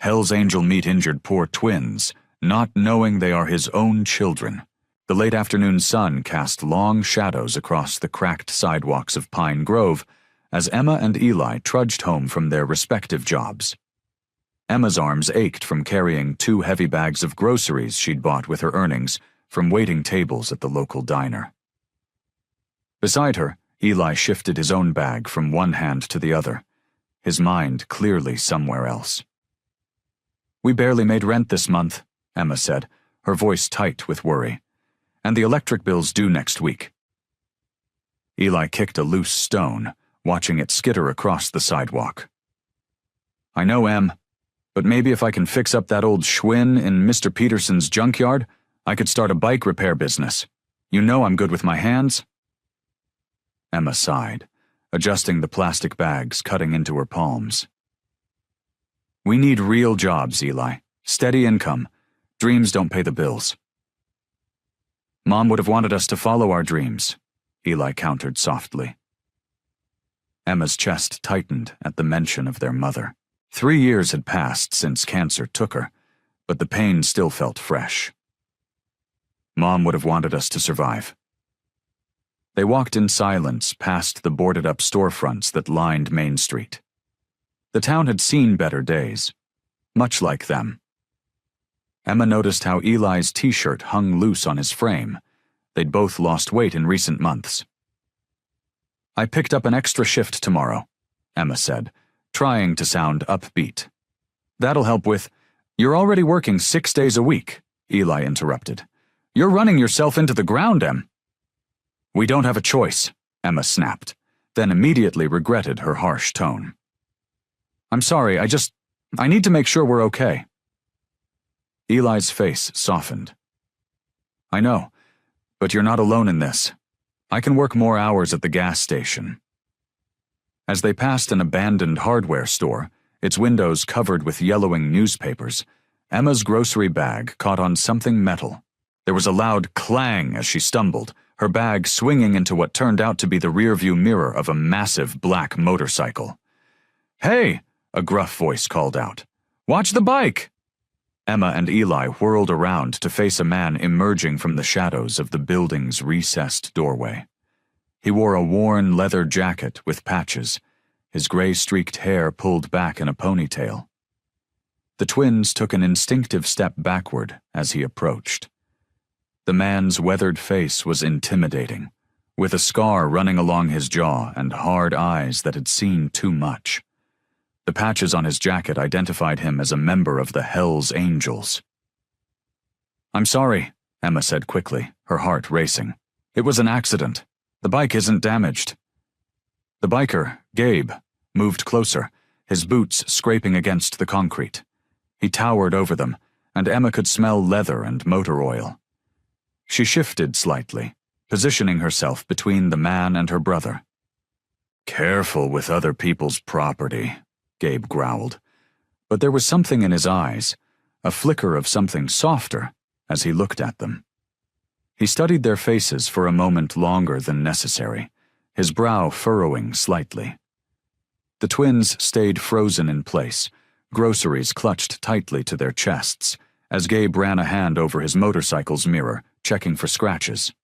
Hell's Angel meet injured poor twins, not knowing they are his own children. The late afternoon sun cast long shadows across the cracked sidewalks of Pine Grove as Emma and Eli trudged home from their respective jobs. Emma's arms ached from carrying 2 heavy bags of groceries she'd bought with her earnings from waiting tables at the local diner. Beside her, Eli shifted his own bag from one hand to the other, his mind clearly somewhere else. "We barely made rent this month," Emma said, her voice tight with worry. "And the electric bill's due next week." Eli kicked a loose stone, watching it skitter across the sidewalk. "I know, Em, but maybe if I can fix up that old Schwinn in Mr. Peterson's junkyard, I could start a bike repair business. You know I'm good with my hands." Emma sighed, adjusting the plastic bags cutting into her palms. "We need real jobs, Eli. Steady income. Dreams don't pay the bills." "Mom would have wanted us to follow our dreams," Eli countered softly. Emma's chest tightened at the mention of their mother. 3 years had passed since cancer took her, but the pain still felt fresh. "Mom would have wanted us to survive." They walked in silence past the boarded-up storefronts that lined Main Street. The town had seen better days, much like them. Emma noticed how Eli's t-shirt hung loose on his frame. They'd both lost weight in recent months. "I picked up an extra shift tomorrow," Emma said, trying to sound upbeat. "That'll help with—" "You're already working 6 days a week," Eli interrupted. "You're running yourself into the ground, Em." "We don't have a choice," Emma snapped, then immediately regretted her harsh tone. "I'm sorry, I need to make sure we're okay." Eli's face softened. "I know, but you're not alone in this. I can work more hours at the gas station." As they passed an abandoned hardware store, its windows covered with yellowing newspapers, Emma's grocery bag caught on something metal. There was a loud clang as she stumbled, her bag swinging into what turned out to be the rearview mirror of a massive black motorcycle. "Hey!" a gruff voice called out. "Watch the bike!" Emma and Eli whirled around to face a man emerging from the shadows of the building's recessed doorway. He wore a worn leather jacket with patches, his gray-streaked hair pulled back in a ponytail. The twins took an instinctive step backward as he approached. The man's weathered face was intimidating, with a scar running along his jaw and hard eyes that had seen too much. The patches on his jacket identified him as a member of the Hell's Angels. "I'm sorry," Emma said quickly, her heart racing. "It was an accident. The bike isn't damaged." The biker, Gabe, moved closer, his boots scraping against the concrete. He towered over them, and Emma could smell leather and motor oil. She shifted slightly, positioning herself between the man and her brother. "Careful with other people's property," Gabe growled. But there was something in his eyes, a flicker of something softer, as he looked at them. He studied their faces for a moment longer than necessary, his brow furrowing slightly. The twins stayed frozen in place, groceries clutched tightly to their chests, as Gabe ran a hand over his motorcycle's mirror, checking for scratches.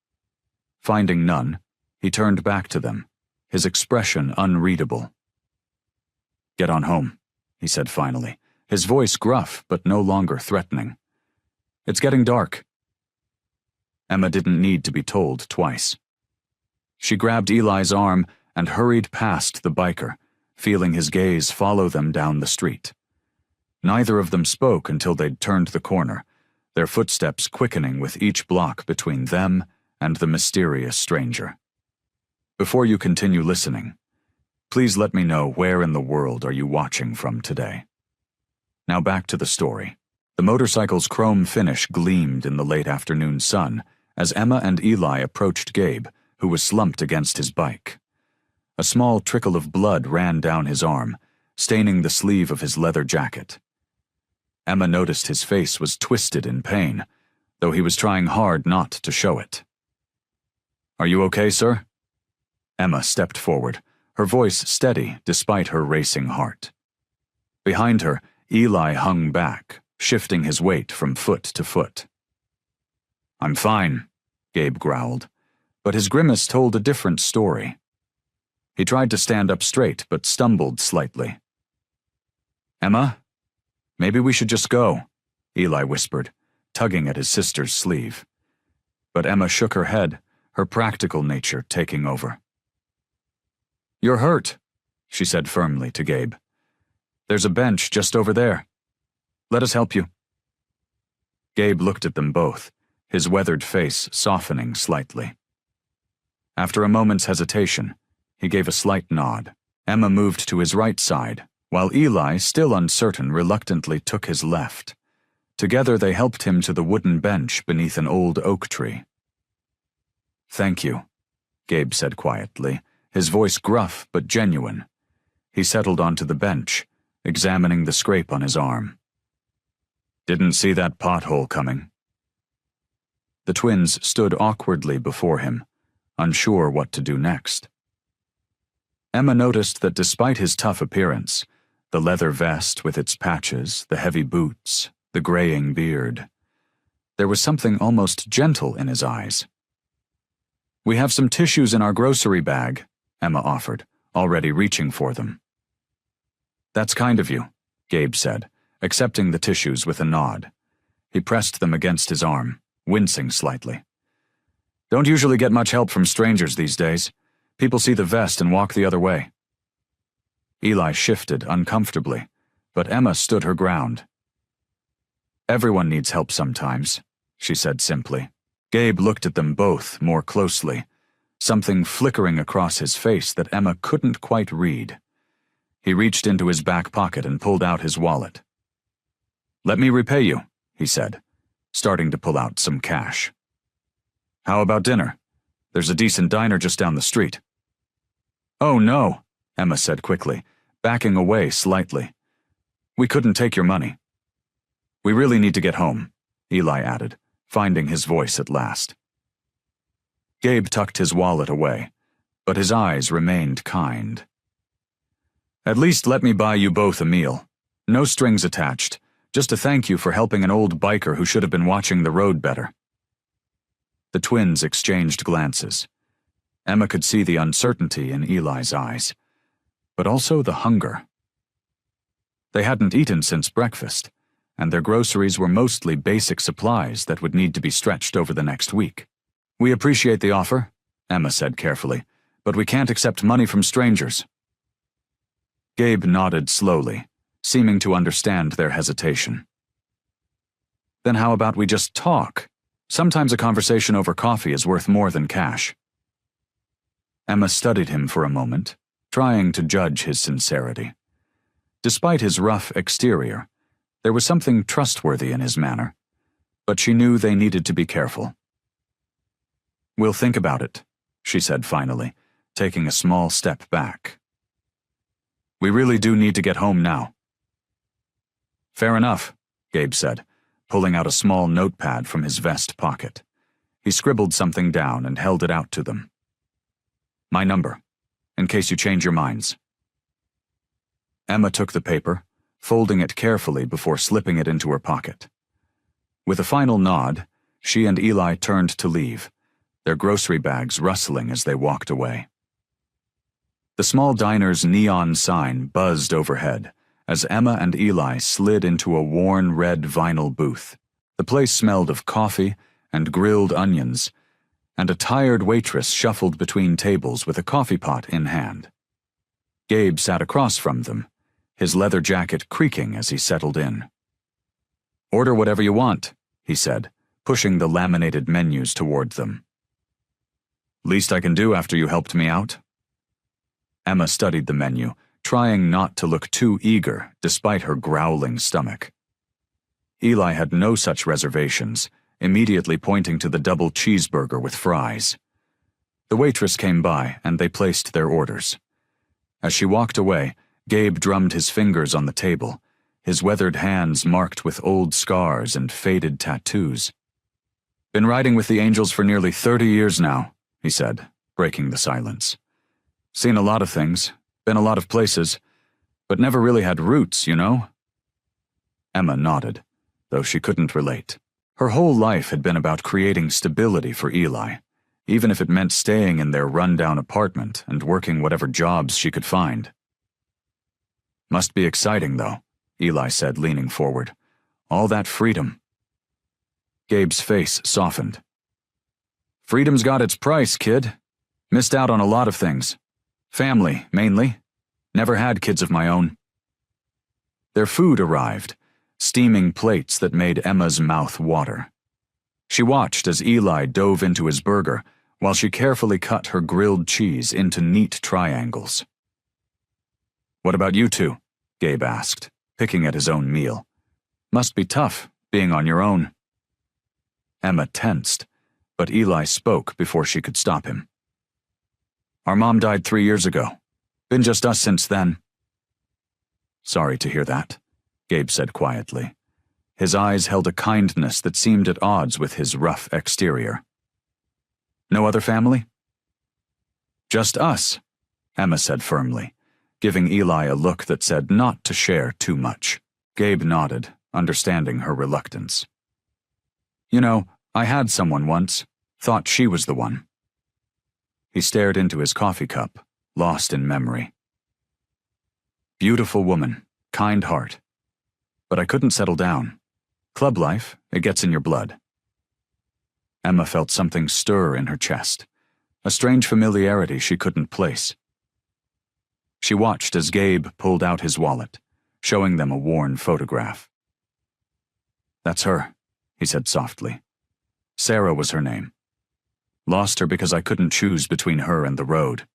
Finding none, he turned back to them, his expression unreadable. "Get on home," he said finally, his voice gruff but no longer threatening. "It's getting dark." Emma didn't need to be told twice. She grabbed Eli's arm and hurried past the biker, feeling his gaze follow them down the street. Neither of them spoke until they'd turned the corner, their footsteps quickening with each block between them and the mysterious stranger. "Before you continue listening, please let me know where in the world are you watching from today." Now back to the story. The motorcycle's chrome finish gleamed in the late afternoon sun as Emma and Eli approached Gabe, who was slumped against his bike. A small trickle of blood ran down his arm, staining the sleeve of his leather jacket. Emma noticed his face was twisted in pain, though he was trying hard not to show it. "Are you okay, sir?" Emma stepped forward, her voice steady despite her racing heart. Behind her, Eli hung back, shifting his weight from foot to foot. "I'm fine," Gabe growled, but his grimace told a different story. He tried to stand up straight, but stumbled slightly. "Emma? Maybe we should just go," Eli whispered, tugging at his sister's sleeve. But Emma shook her head, her practical nature taking over. "You're hurt," she said firmly to Gabe. "There's a bench just over there. Let us help you." Gabe looked at them both, his weathered face softening slightly. After a moment's hesitation, he gave a slight nod. Emma moved to his right side, while Eli, still uncertain, reluctantly took his left. Together they helped him to the wooden bench beneath an old oak tree. "Thank you," Gabe said quietly, his voice gruff but genuine. He settled onto the bench, examining the scrape on his arm. "Didn't see that pothole coming." The twins stood awkwardly before him, unsure what to do next. Emma noticed that despite his tough appearance, the leather vest with its patches, the heavy boots, the graying beard, there was something almost gentle in his eyes. "We have some tissues in our grocery bag," Emma offered, already reaching for them. "That's kind of you," Gabe said, accepting the tissues with a nod. He pressed them against his arm, wincing slightly. "Don't usually get much help from strangers these days. People see the vest and walk the other way." Eli shifted uncomfortably, but Emma stood her ground. "Everyone needs help sometimes," she said simply. Gabe looked at them both more closely, something flickering across his face that Emma couldn't quite read. He reached into his back pocket and pulled out his wallet. "Let me repay you," he said, starting to pull out some cash. "How about dinner? There's a decent diner just down the street." "Oh no," Emma said quickly, backing away slightly. "We couldn't take your money." "We really need to get home," Eli added, finding his voice at last. Gabe tucked his wallet away, but his eyes remained kind. "At least let me buy you both a meal. No strings attached, just to thank you for helping an old biker who should have been watching the road better." The twins exchanged glances. Emma could see the uncertainty in Eli's eyes, but also the hunger. They hadn't eaten since breakfast, and their groceries were mostly basic supplies that would need to be stretched over the next week. "We appreciate the offer," Emma said carefully, "but we can't accept money from strangers." Gabe nodded slowly, seeming to understand their hesitation. "Then how about we just talk? Sometimes a conversation over coffee is worth more than cash." Emma studied him for a moment, trying to judge his sincerity. Despite his rough exterior, there was something trustworthy in his manner, but she knew they needed to be careful. "We'll think about it," she said finally, taking a small step back. "We really do need to get home now." "Fair enough," Gabe said, pulling out a small notepad from his vest pocket. He scribbled something down and held it out to them. "My number, in case you change your minds." Emma took the paper, folding it carefully before slipping it into her pocket. With a final nod, she and Eli turned to leave, their grocery bags rustling as they walked away. The small diner's neon sign buzzed overhead as Emma and Eli slid into a worn red vinyl booth. The place smelled of coffee and grilled onions, and a tired waitress shuffled between tables with a coffee pot in hand. Gabe sat across from them, his leather jacket creaking as he settled in. "Order whatever you want," he said, pushing the laminated menus toward them. "Least I can do after you helped me out." Emma studied the menu, trying not to look too eager despite her growling stomach. Eli had no such reservations, immediately pointing to the double cheeseburger with fries. The waitress came by and they placed their orders. As she walked away, Gabe drummed his fingers on the table, his weathered hands marked with old scars and faded tattoos. "Been riding with the Angels for nearly 30 years now," he said, breaking the silence. "Seen a lot of things, been a lot of places, but never really had roots, you know?" Emma nodded, though she couldn't relate. Her whole life had been about creating stability for Eli, even if it meant staying in their run-down apartment and working whatever jobs she could find. Must be exciting, though, Eli said, leaning forward. All that freedom. Gabe's face softened. Freedom's got its price, kid. Missed out on a lot of things. Family, mainly. Never had kids of my own. Their food arrived, steaming plates that made Emma's mouth water. She watched as Eli dove into his burger while she carefully cut her grilled cheese into neat triangles. What about you two? Gabe asked, picking at his own meal. Must be tough, being on your own. Emma tensed, but Eli spoke before she could stop him. Our mom died 3 years ago. Been just us since then. Sorry to hear that, Gabe said quietly. His eyes held a kindness that seemed at odds with his rough exterior. No other family? Just us, Emma said firmly, giving Eli a look that said not to share too much. Gabe nodded, understanding her reluctance. You know, I had someone once, thought she was the one. He stared into his coffee cup, lost in memory. Beautiful woman, kind heart. But I couldn't settle down. Club life, it gets in your blood. Emma felt something stir in her chest, a strange familiarity she couldn't place. She watched as Gabe pulled out his wallet, showing them a worn photograph. That's her, he said softly. Sarah was her name. Lost her because I couldn't choose between her and the road.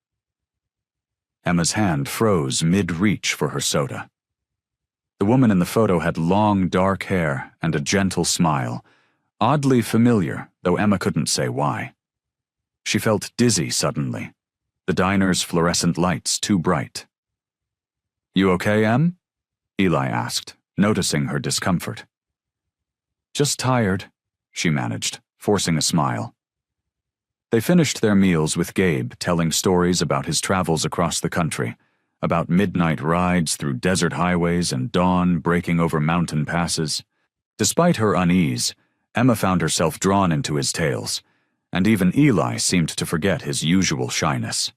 Emma's hand froze mid-reach for her soda. The woman in the photo had long, dark hair and a gentle smile, oddly familiar, though Emma couldn't say why. She felt dizzy suddenly, the diner's fluorescent lights too bright. You okay, Em? Eli asked, noticing her discomfort. Just tired, she managed, forcing a smile. They finished their meals with Gabe telling stories about his travels across the country, about midnight rides through desert highways and dawn breaking over mountain passes. Despite her unease, Emma found herself drawn into his tales, and even Eli seemed to forget his usual shyness.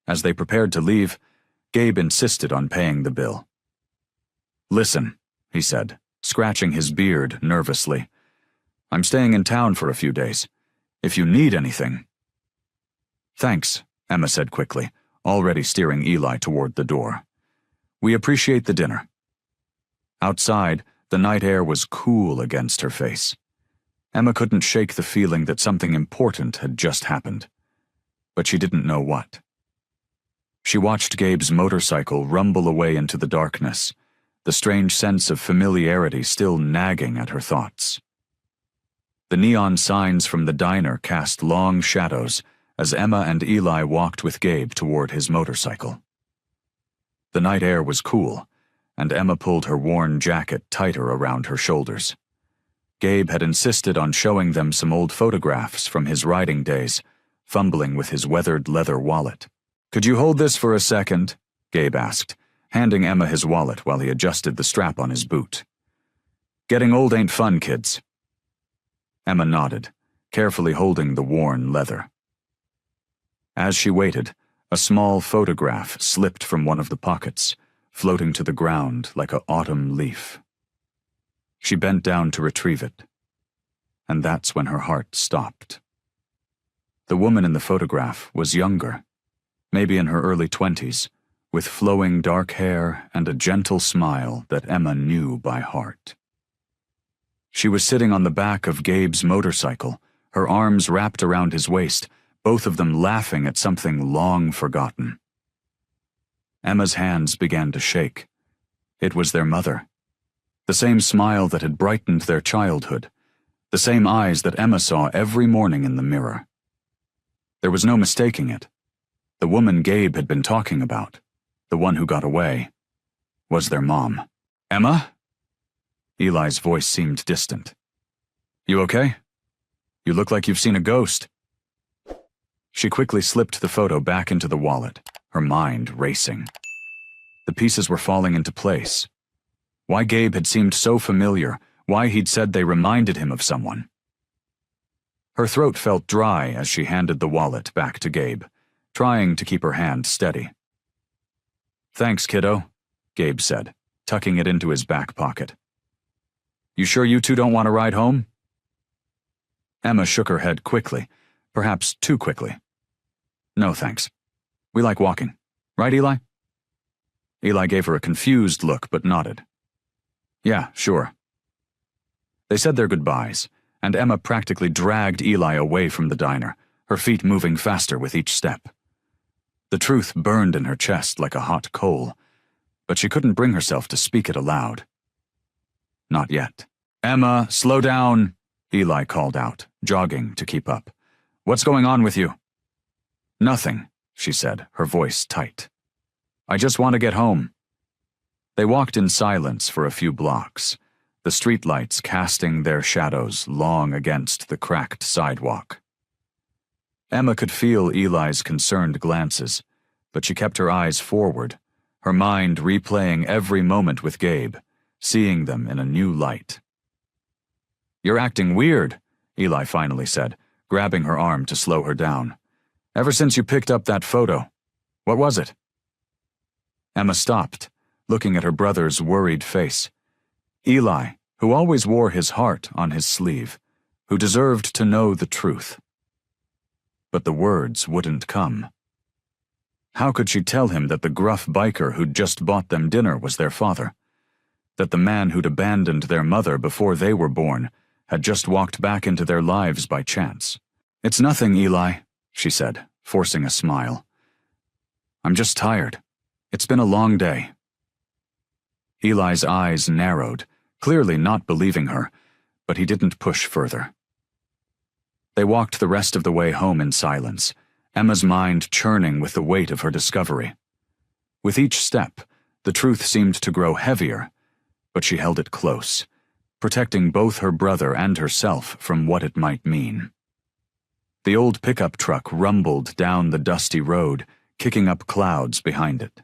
As they prepared to leave, Gabe insisted on paying the bill. Listen, he said, scratching his beard nervously. I'm staying in town for a few days. If you need anything. Thanks, Emma said quickly, already steering Eli toward the door. We appreciate the dinner. Outside, the night air was cool against her face. Emma couldn't shake the feeling that something important had just happened, but she didn't know what. She watched Gabe's motorcycle rumble away into the darkness, the strange sense of familiarity still nagging at her thoughts. The neon signs from the diner cast long shadows as Emma and Eli walked with Gabe toward his motorcycle. The night air was cool, and Emma pulled her worn jacket tighter around her shoulders. Gabe had insisted on showing them some old photographs from his riding days, fumbling with his weathered leather wallet. Could you hold this for a second? Gabe asked, handing Emma his wallet while he adjusted the strap on his boot. Getting old ain't fun, kids. Emma nodded, carefully holding the worn leather. As she waited, a small photograph slipped from one of the pockets, floating to the ground like an autumn leaf. She bent down to retrieve it, and that's when her heart stopped. The woman in the photograph was younger, maybe in her early 20s, with flowing dark hair and a gentle smile that Emma knew by heart. She was sitting on the back of Gabe's motorcycle, her arms wrapped around his waist, both of them laughing at something long forgotten. Emma's hands began to shake. It was their mother. The same smile that had brightened their childhood, the same eyes that Emma saw every morning in the mirror. There was no mistaking it. The woman Gabe had been talking about, the one who got away, was their mom. Emma? Eli's voice seemed distant. You okay? You look like you've seen a ghost. She quickly slipped the photo back into the wallet, her mind racing. The pieces were falling into place. Why Gabe had seemed so familiar, why he'd said they reminded him of someone. Her throat felt dry as she handed the wallet back to Gabe, trying to keep her hand steady. "Thanks, kiddo," Gabe said, tucking it into his back pocket. "You sure you two don't want to ride home?" Emma shook her head quickly, perhaps too quickly. "No, thanks. We like walking. Right, Eli?" Eli gave her a confused look but nodded. "Yeah, sure." They said their goodbyes, and Emma practically dragged Eli away from the diner, her feet moving faster with each step. The truth burned in her chest like a hot coal, but she couldn't bring herself to speak it aloud. Not yet. "Emma, slow down," Eli called out, jogging to keep up. "What's going on with you?" "Nothing," she said, her voice tight. "I just want to get home." They walked in silence for a few blocks, the streetlights casting their shadows long against the cracked sidewalk. Emma could feel Eli's concerned glances, but she kept her eyes forward, her mind replaying every moment with Gabe, seeing them in a new light. "You're acting weird," Eli finally said, grabbing her arm to slow her down. "Ever since you picked up that photo. What was it?" Emma stopped, looking at her brother's worried face. Eli, who always wore his heart on his sleeve, who deserved to know the truth. But the words wouldn't come. How could she tell him that the gruff biker who'd just bought them dinner was their father? That the man who'd abandoned their mother before they were born had just walked back into their lives by chance? "It's nothing, Eli," she said, forcing a smile. "I'm just tired. It's been a long day." Eli's eyes narrowed, clearly not believing her, but he didn't push further. They walked the rest of the way home in silence, Emma's mind churning with the weight of her discovery. With each step, the truth seemed to grow heavier, but she held it close, protecting both her brother and herself from what it might mean. The old pickup truck rumbled down the dusty road, kicking up clouds behind it.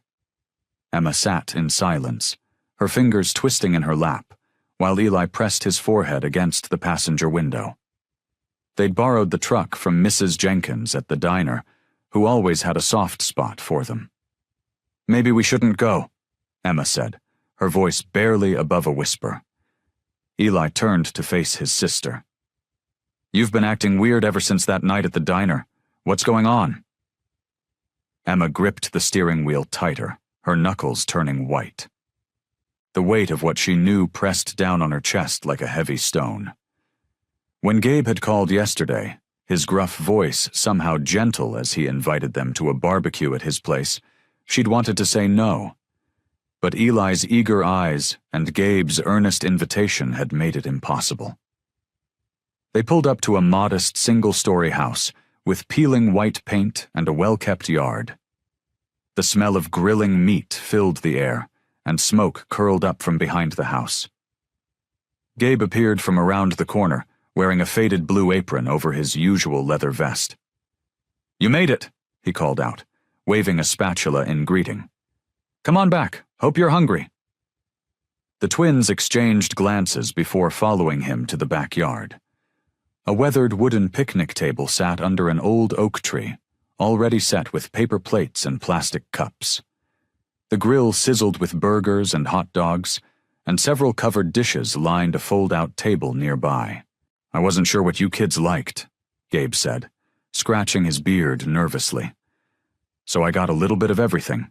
Emma sat in silence, her fingers twisting in her lap, while Eli pressed his forehead against the passenger window. They'd borrowed the truck from Mrs. Jenkins at the diner, who always had a soft spot for them. "Maybe we shouldn't go," Emma said, her voice barely above a whisper. Eli turned to face his sister. "You've been acting weird ever since that night at the diner. What's going on?" Emma gripped the steering wheel tighter, her knuckles turning white. The weight of what she knew pressed down on her chest like a heavy stone. When Gabe had called yesterday, his gruff voice somehow gentle as he invited them to a barbecue at his place, she'd wanted to say no. But Eli's eager eyes and Gabe's earnest invitation had made it impossible. They pulled up to a modest single-story house with peeling white paint and a well-kept yard. The smell of grilling meat filled the air, and smoke curled up from behind the house. Gabe appeared from around the corner, wearing a faded blue apron over his usual leather vest. "You made it," he called out, waving a spatula in greeting. "Come on back. Hope you're hungry." The twins exchanged glances before following him to the backyard. A weathered wooden picnic table sat under an old oak tree, already set with paper plates and plastic cups. The grill sizzled with burgers and hot dogs, and several covered dishes lined a fold-out table nearby. "I wasn't sure what you kids liked," Gabe said, scratching his beard nervously. "So I got a little bit of everything."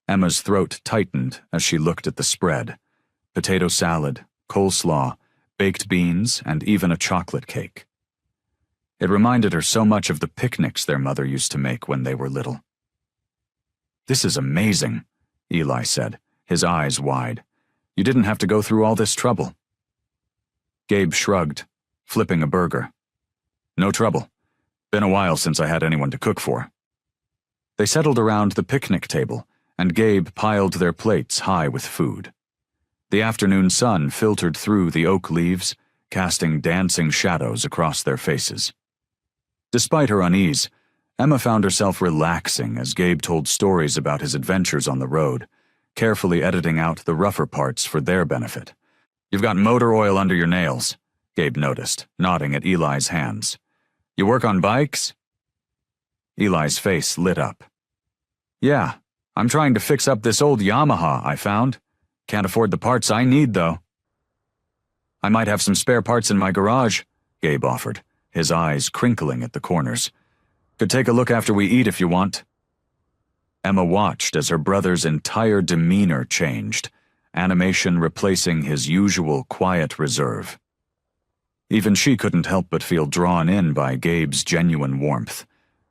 Emma's throat tightened as she looked at the spread: potato salad, coleslaw, baked beans, and even a chocolate cake. It reminded her so much of the picnics their mother used to make when they were little. "This is amazing," Eli said, his eyes wide. "You didn't have to go through all this trouble." Gabe shrugged, flipping a burger. "No trouble. Been a while since I had anyone to cook for." They settled around the picnic table, and Gabe piled their plates high with food. The afternoon sun filtered through the oak leaves, casting dancing shadows across their faces. Despite her unease, Emma found herself relaxing as Gabe told stories about his adventures on the road, carefully editing out the rougher parts for their benefit. "You've got motor oil under your nails," Gabe noticed, nodding at Eli's hands. "You work on bikes?" Eli's face lit up. "Yeah, I'm trying to fix up this old Yamaha I found. Can't afford the parts I need, though." "I might have some spare parts in my garage," Gabe offered, his eyes crinkling at the corners. "Could take a look after we eat if you want." Emma watched as her brother's entire demeanor changed, animation replacing his usual quiet reserve. Even she couldn't help but feel drawn in by Gabe's genuine warmth,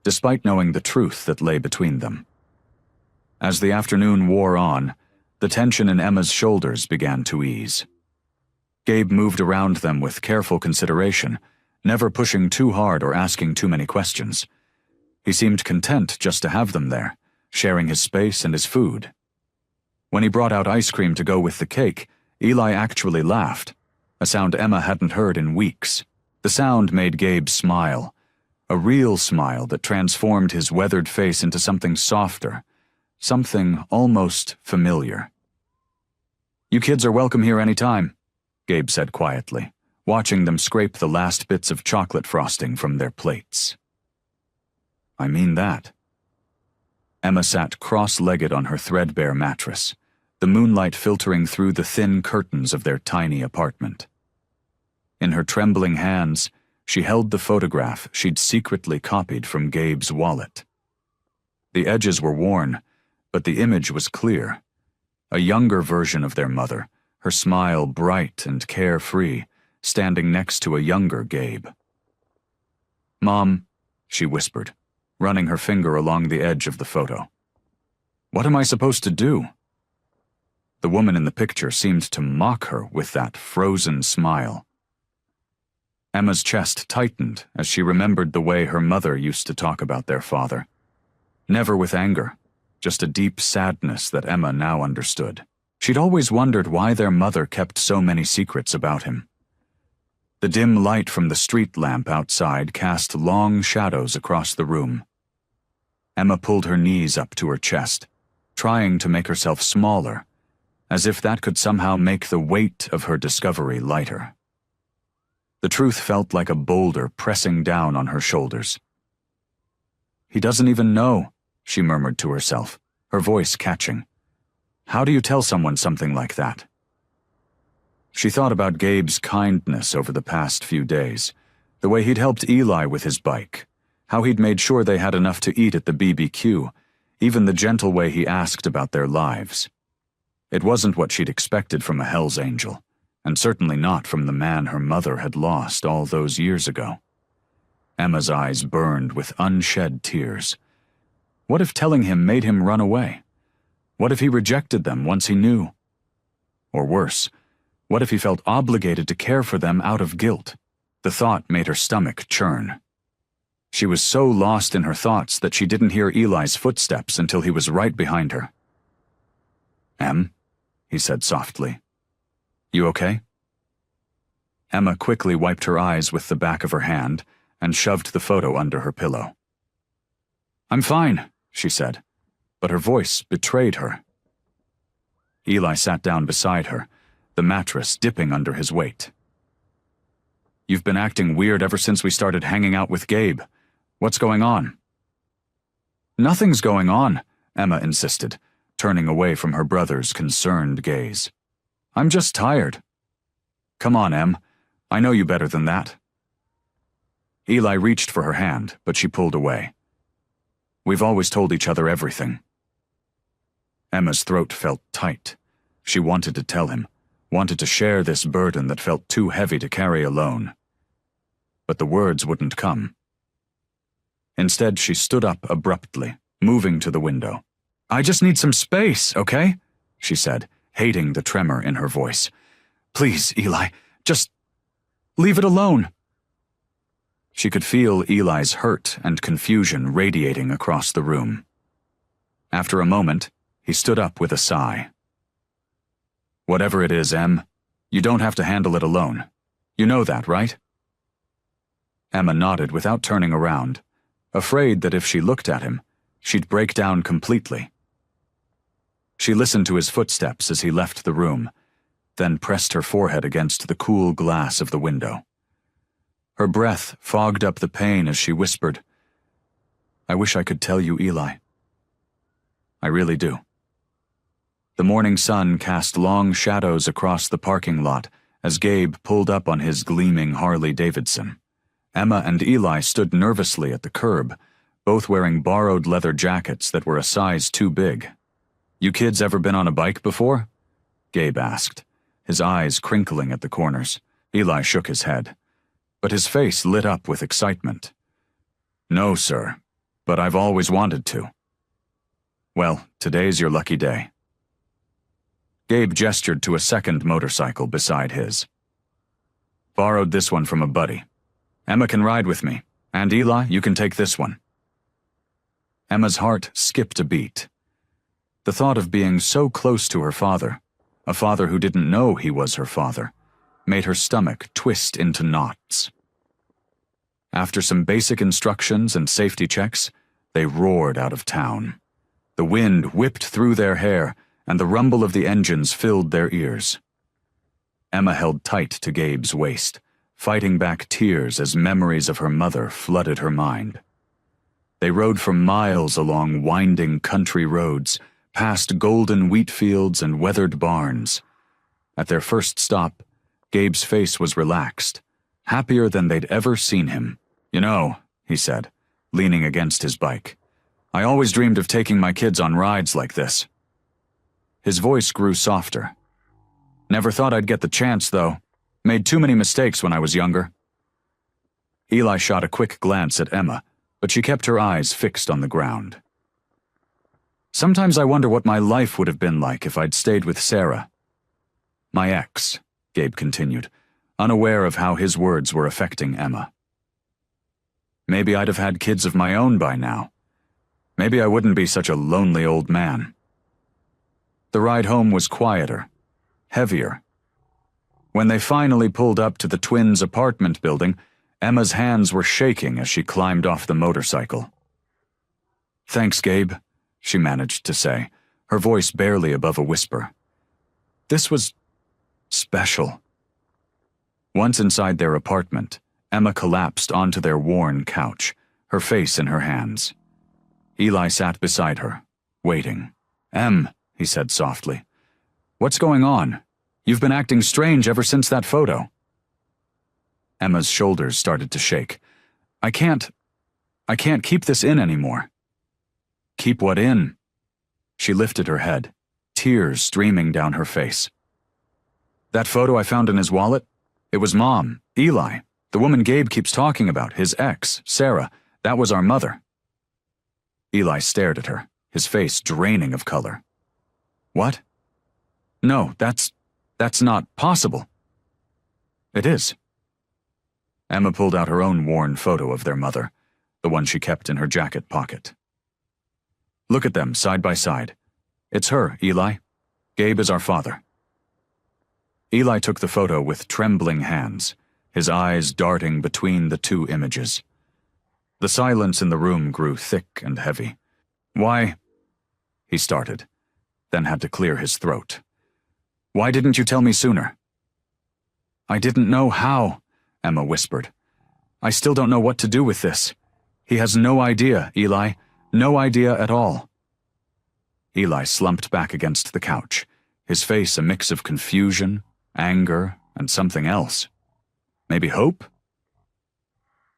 despite knowing the truth that lay between them. As the afternoon wore on, the tension in Emma's shoulders began to ease. Gabe moved around them with careful consideration, never pushing too hard or asking too many questions. He seemed content just to have them there, sharing his space and his food. When he brought out ice cream to go with the cake, Eli actually laughed, a sound Emma hadn't heard in weeks. The sound made Gabe smile, a real smile that transformed his weathered face into something softer, something almost familiar. "You kids are welcome here any time," Gabe said quietly, watching them scrape the last bits of chocolate frosting from their plates. "I mean that." Emma sat cross-legged on her threadbare mattress, the moonlight filtering through the thin curtains of their tiny apartment. In her trembling hands, she held the photograph she'd secretly copied from Gabe's wallet. The edges were worn, but the image was clear. A younger version of their mother, her smile bright and carefree, standing next to a younger Gabe. "Mom," she whispered, running her finger along the edge of the photo. "What am I supposed to do?" The woman in the picture seemed to mock her with that frozen smile. Emma's chest tightened as she remembered the way her mother used to talk about their father. Never with anger, just a deep sadness that Emma now understood. She'd always wondered why their mother kept so many secrets about him. The dim light from the street lamp outside cast long shadows across the room. Emma pulled her knees up to her chest, trying to make herself smaller, as if that could somehow make the weight of her discovery lighter. The truth felt like a boulder pressing down on her shoulders. "He doesn't even know," she murmured to herself, her voice catching. "How do you tell someone something like that?" She thought about Gabe's kindness over the past few days, the way he'd helped Eli with his bike, how he'd made sure they had enough to eat at the BBQ, even the gentle way he asked about their lives. It wasn't what she'd expected from a Hell's Angel, and certainly not from the man her mother had lost all those years ago. Emma's eyes burned with unshed tears. What if telling him made him run away? What if he rejected them once he knew? Or worse, what if he felt obligated to care for them out of guilt? The thought made her stomach churn. She was so lost in her thoughts that she didn't hear Eli's footsteps until he was right behind her. "Em," he said softly. "You okay?" Emma quickly wiped her eyes with the back of her hand and shoved the photo under her pillow. "I'm fine," she said, but her voice betrayed her. Eli sat down beside her, the mattress dipping under his weight. "You've been acting weird ever since we started hanging out with Gabe. What's going on?" "Nothing's going on," Emma insisted, turning away from her brother's concerned gaze. "I'm just tired." "Come on, Em. I know you better than that." Eli reached for her hand, but she pulled away. "We've always told each other everything." Emma's throat felt tight. She wanted to tell him, wanted to share this burden that felt too heavy to carry alone. But the words wouldn't come. Instead, she stood up abruptly, moving to the window. "I just need some space, okay?" she said, hating the tremor in her voice. "Please, Eli, just leave it alone." She could feel Eli's hurt and confusion radiating across the room. After a moment, he stood up with a sigh. "Whatever it is, Em, you don't have to handle it alone. You know that, right?" Emma nodded without turning around, afraid that if she looked at him, she'd break down completely. She listened to his footsteps as he left the room, then pressed her forehead against the cool glass of the window. Her breath fogged up the pain as she whispered, "I wish I could tell you, Eli. I really do." The morning sun cast long shadows across the parking lot as Gabe pulled up on his gleaming Harley-Davidson. Emma and Eli stood nervously at the curb, both wearing borrowed leather jackets that were a size too big. "You kids ever been on a bike before?" Gabe asked, his eyes crinkling at the corners. Eli shook his head, but his face lit up with excitement. "No, sir, but I've always wanted to." "Well, today's your lucky day." Gabe gestured to a second motorcycle beside his. "Borrowed this one from a buddy. Emma can ride with me, and Eli, you can take this one." Emma's heart skipped a beat. The thought of being so close to her father, a father who didn't know he was her father, made her stomach twist into knots. After some basic instructions and safety checks, they roared out of town. The wind whipped through their hair, and the rumble of the engines filled their ears. Emma held tight to Gabe's waist, fighting back tears as memories of her mother flooded her mind. They rode for miles along winding country roads, past golden wheat fields and weathered barns. At their first stop, Gabe's face was relaxed, happier than they'd ever seen him. "You know," he said, leaning against his bike, "I always dreamed of taking my kids on rides like this." His voice grew softer. "Never thought I'd get the chance, though. Made too many mistakes when I was younger." Eli shot a quick glance at Emma, but she kept her eyes fixed on the ground. "Sometimes I wonder what my life would have been like if I'd stayed with Sarah." "My ex," Gabe continued, unaware of how his words were affecting Emma. "Maybe I'd have had kids of my own by now. Maybe I wouldn't be such a lonely old man." The ride home was quieter, heavier. When they finally pulled up to the twins' apartment building, Emma's hands were shaking as she climbed off the motorcycle. "Thanks, Gabe," she managed to say, her voice barely above a whisper. "This was special." Once inside their apartment, Emma collapsed onto their worn couch, her face in her hands. Eli sat beside her, waiting. "Em," he said softly, "what's going on? You've been acting strange ever since that photo." Emma's shoulders started to shake. I can't keep this in anymore." "Keep what in?" She lifted her head, tears streaming down her face. "That photo I found in his wallet? It was Mom, Eli, the woman Gabe keeps talking about, his ex, Sarah. That was our mother." Eli stared at her, his face draining of color. "What? No, that's not possible." "It is." Emma pulled out her own worn photo of their mother, the one she kept in her jacket pocket. "Look at them, side by side. It's her, Eli. Gabe is our father." Eli took the photo with trembling hands, his eyes darting between the two images. The silence in the room grew thick and heavy. "Why?" he started, then had to clear his throat. "Why didn't you tell me sooner?" "I didn't know how," Emma whispered. "I still don't know what to do with this. He has no idea, Eli. No idea at all." Eli slumped back against the couch, his face a mix of confusion, anger, and something else. Maybe hope?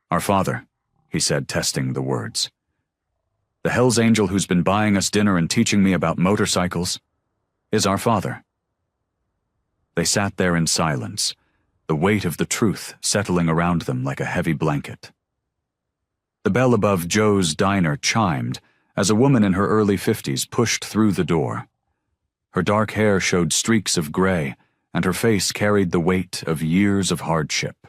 "Our father," he said, testing the words. "The Hell's Angel who's been buying us dinner and teaching me about motorcycles is our father." They sat there in silence, the weight of the truth settling around them like a heavy blanket. The bell above Joe's diner chimed as a woman in her early 50s pushed through the door. Her dark hair showed streaks of gray, and her face carried the weight of years of hardship.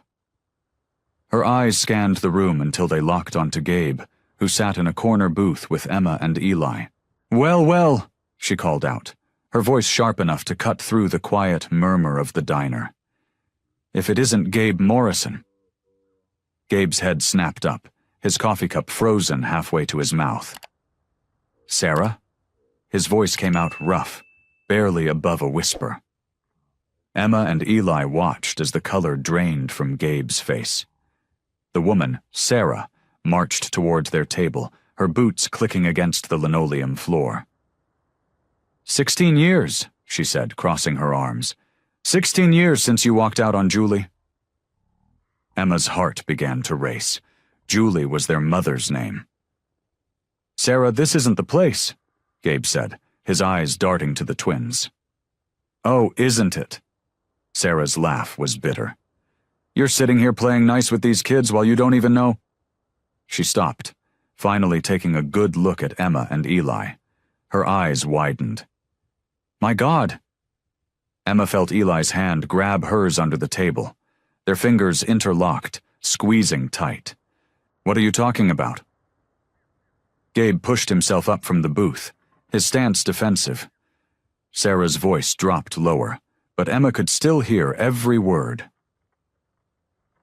Her eyes scanned the room until they locked onto Gabe, who sat in a corner booth with Emma and Eli. "Well, well," she called out, her voice sharp enough to cut through the quiet murmur of the diner. "If it isn't Gabe Morrison." Gabe's head snapped up, his coffee cup frozen halfway to his mouth. "Sarah?" His voice came out rough, barely above a whisper. Emma and Eli watched as the color drained from Gabe's face. The woman, Sarah, marched towards their table, her boots clicking against the linoleum floor. 16 years, she said, crossing her arms. 16 years since you walked out on Julie. Emma's heart began to race. Julie was their mother's name. Sarah, this isn't the place, Gabe said, his eyes darting to the twins. Oh, isn't it? Sarah's laugh was bitter. You're sitting here playing nice with these kids while you don't even know. She stopped, finally taking a good look at Emma and Eli. Her eyes widened. My God! Emma felt Eli's hand grab hers under the table. Their fingers interlocked, squeezing tight. What are you talking about? Gabe pushed himself up from the booth, his stance defensive. Sarah's voice dropped lower, but Emma could still hear every word.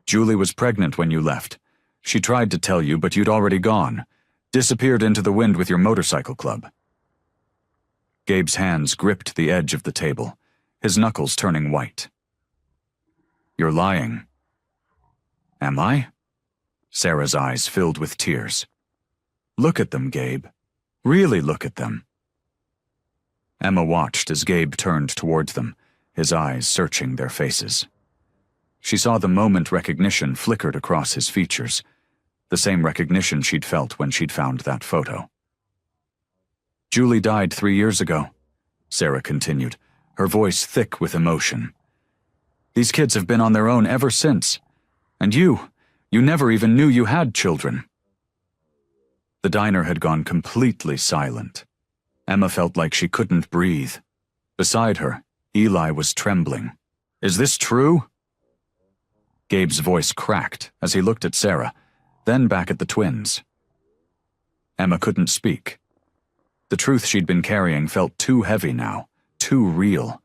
Julie was pregnant when you left. She tried to tell you, but you'd already gone. Disappeared into the wind with your motorcycle club. Gabe's hands gripped the edge of the table, his knuckles turning white. You're lying. Am I? Sarah's eyes filled with tears. Look at them, Gabe. Really look at them. Emma watched as Gabe turned towards them, his eyes searching their faces. She saw the moment recognition flickered across his features, the same recognition she'd felt when she'd found that photo. Julie died 3 years ago, Sarah continued, her voice thick with emotion. These kids have been on their own ever since. And you never even knew you had children. The diner had gone completely silent. Emma felt like she couldn't breathe. Beside her, Eli was trembling. Is this true? Gabe's voice cracked as he looked at Sarah, then back at the twins. Emma couldn't speak. The truth she'd been carrying felt too heavy now, too real.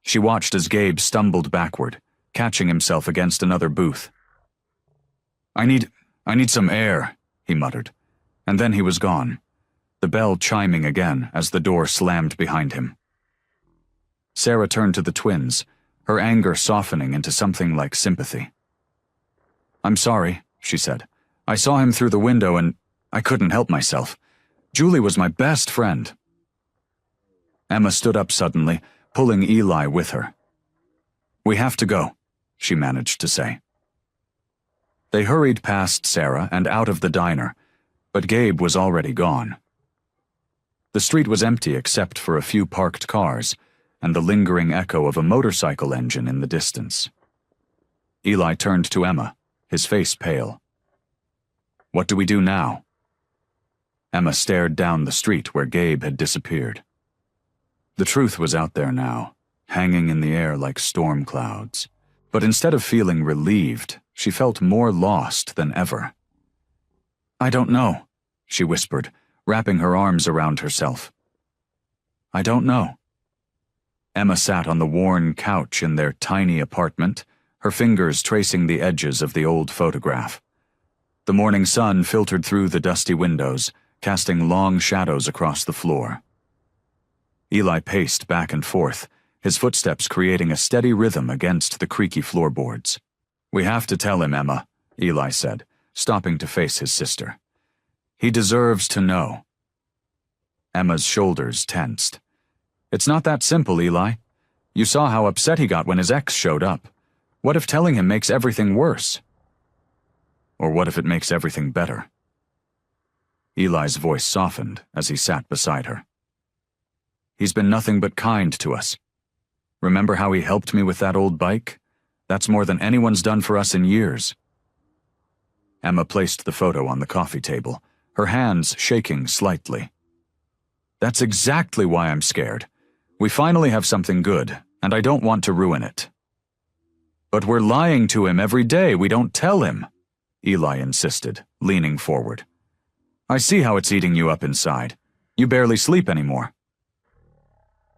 She watched as Gabe stumbled backward, catching himself against another booth. I need some air, he muttered, and then he was gone, the bell chiming again as the door slammed behind him. Sarah turned to the twins, her anger softening into something like sympathy. I'm sorry, she said. I saw him through the window and I couldn't help myself. Julie was my best friend. Emma stood up suddenly, pulling Eli with her. We have to go, she managed to say. They hurried past Sarah and out of the diner, but Gabe was already gone. The street was empty except for a few parked cars and the lingering echo of a motorcycle engine in the distance. Eli turned to Emma, his face pale. What do we do now? Emma stared down the street where Gabe had disappeared. The truth was out there now, hanging in the air like storm clouds. But instead of feeling relieved, she felt more lost than ever. I don't know, she whispered, wrapping her arms around herself. I don't know. Emma sat on the worn couch in their tiny apartment, her fingers tracing the edges of the old photograph. The morning sun filtered through the dusty windows, casting long shadows across the floor. Eli paced back and forth, his footsteps creating a steady rhythm against the creaky floorboards. We have to tell him, Emma, Eli said, stopping to face his sister. He deserves to know. Emma's shoulders tensed. It's not that simple, Eli. You saw how upset he got when his ex showed up. What if telling him makes everything worse? Or what if it makes everything better? Eli's voice softened as he sat beside her. He's been nothing but kind to us. Remember how he helped me with that old bike? That's more than anyone's done for us in years. Emma placed the photo on the coffee table, her hands shaking slightly. That's exactly why I'm scared. We finally have something good, and I don't want to ruin it. But we're lying to him every day. We don't tell him, Eli insisted, leaning forward. I see how it's eating you up inside. You barely sleep anymore.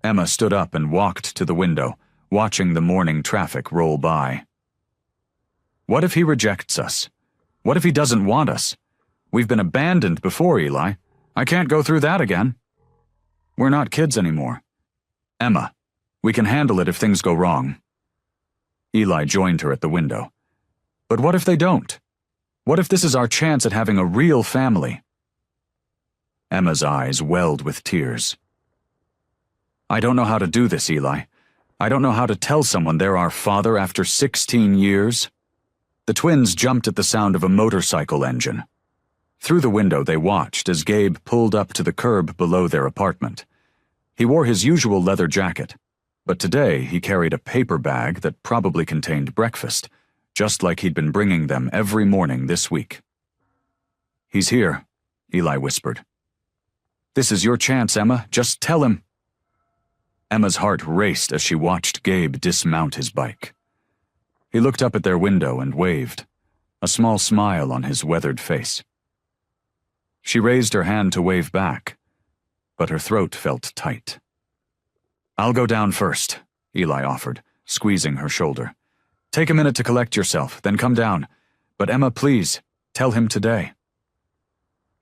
Emma stood up and walked to the window, watching the morning traffic roll by. What if he rejects us? What if he doesn't want us? We've been abandoned before, Eli. I can't go through that again. We're not kids anymore. Emma, we can handle it if things go wrong. Eli joined her at the window. But what if they don't? What if this is our chance at having a real family? Emma's eyes welled with tears. I don't know how to do this, Eli. I don't know how to tell someone they're our father after 16 years. The twins jumped at the sound of a motorcycle engine. Through the window they watched as Gabe pulled up to the curb below their apartment. He wore his usual leather jacket, but today he carried a paper bag that probably contained breakfast, just like he'd been bringing them every morning this week. He's here, Eli whispered. This is your chance, Emma. Just tell him. Emma's heart raced as she watched Gabe dismount his bike. He looked up at their window and waved, a small smile on his weathered face. She raised her hand to wave back, but her throat felt tight. I'll go down first, Eli offered, squeezing her shoulder. Take a minute to collect yourself, then come down. But Emma, please, tell him today.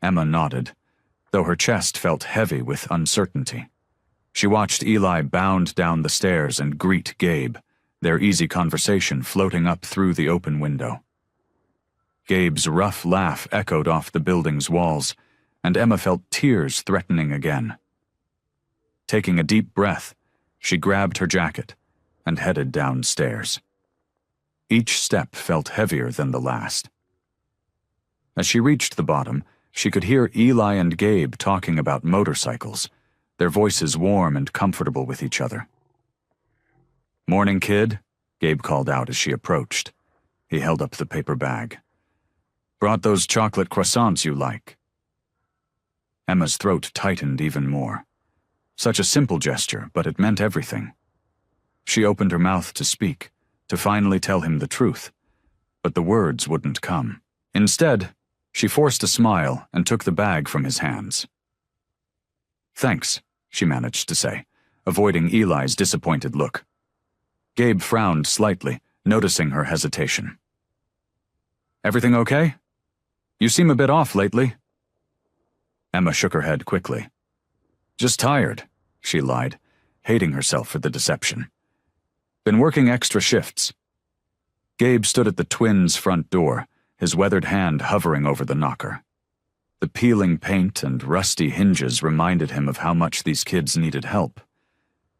Emma nodded, though her chest felt heavy with uncertainty. She watched Eli bound down the stairs and greet Gabe, their easy conversation floating up through the open window. Gabe's rough laugh echoed off the building's walls, and Emma felt tears threatening again. Taking a deep breath, she grabbed her jacket and headed downstairs. Each step felt heavier than the last. As she reached the bottom, she could hear Eli and Gabe talking about motorcycles, their voices warm and comfortable with each other. Morning, kid, Gabe called out as she approached. He held up the paper bag. Brought those chocolate croissants you like. Emma's throat tightened even more. Such a simple gesture, but it meant everything. She opened her mouth to speak, to finally tell him the truth, but the words wouldn't come. Instead, she forced a smile and took the bag from his hands. Thanks, she managed to say, avoiding Eli's disappointed look. Gabe frowned slightly, noticing her hesitation. Everything okay? You seem a bit off lately. Emma shook her head quickly. Just tired, she lied, hating herself for the deception. Been working extra shifts. Gabe stood at the twins' front door, his weathered hand hovering over the knocker. The peeling paint and rusty hinges reminded him of how much these kids needed help.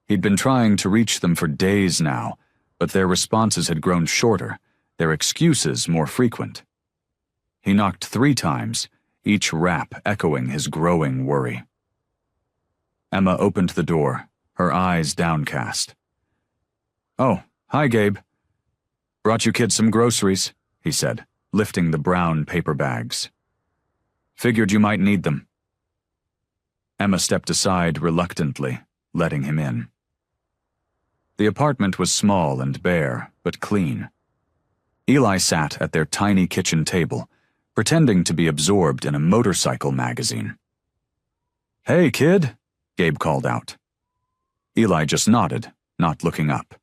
He'd been trying to reach them for days now, but their responses had grown shorter, their excuses more frequent. He knocked 3 times, each rap echoing his growing worry. Emma opened the door, her eyes downcast. Oh, hi, Gabe. Brought you kids some groceries, he said, lifting the brown paper bags. Figured you might need them. Emma stepped aside reluctantly, letting him in. The apartment was small and bare, but clean. Eli sat at their tiny kitchen table, pretending to be absorbed in a motorcycle magazine. Hey, kid, Gabe called out. Eli just nodded, not looking up.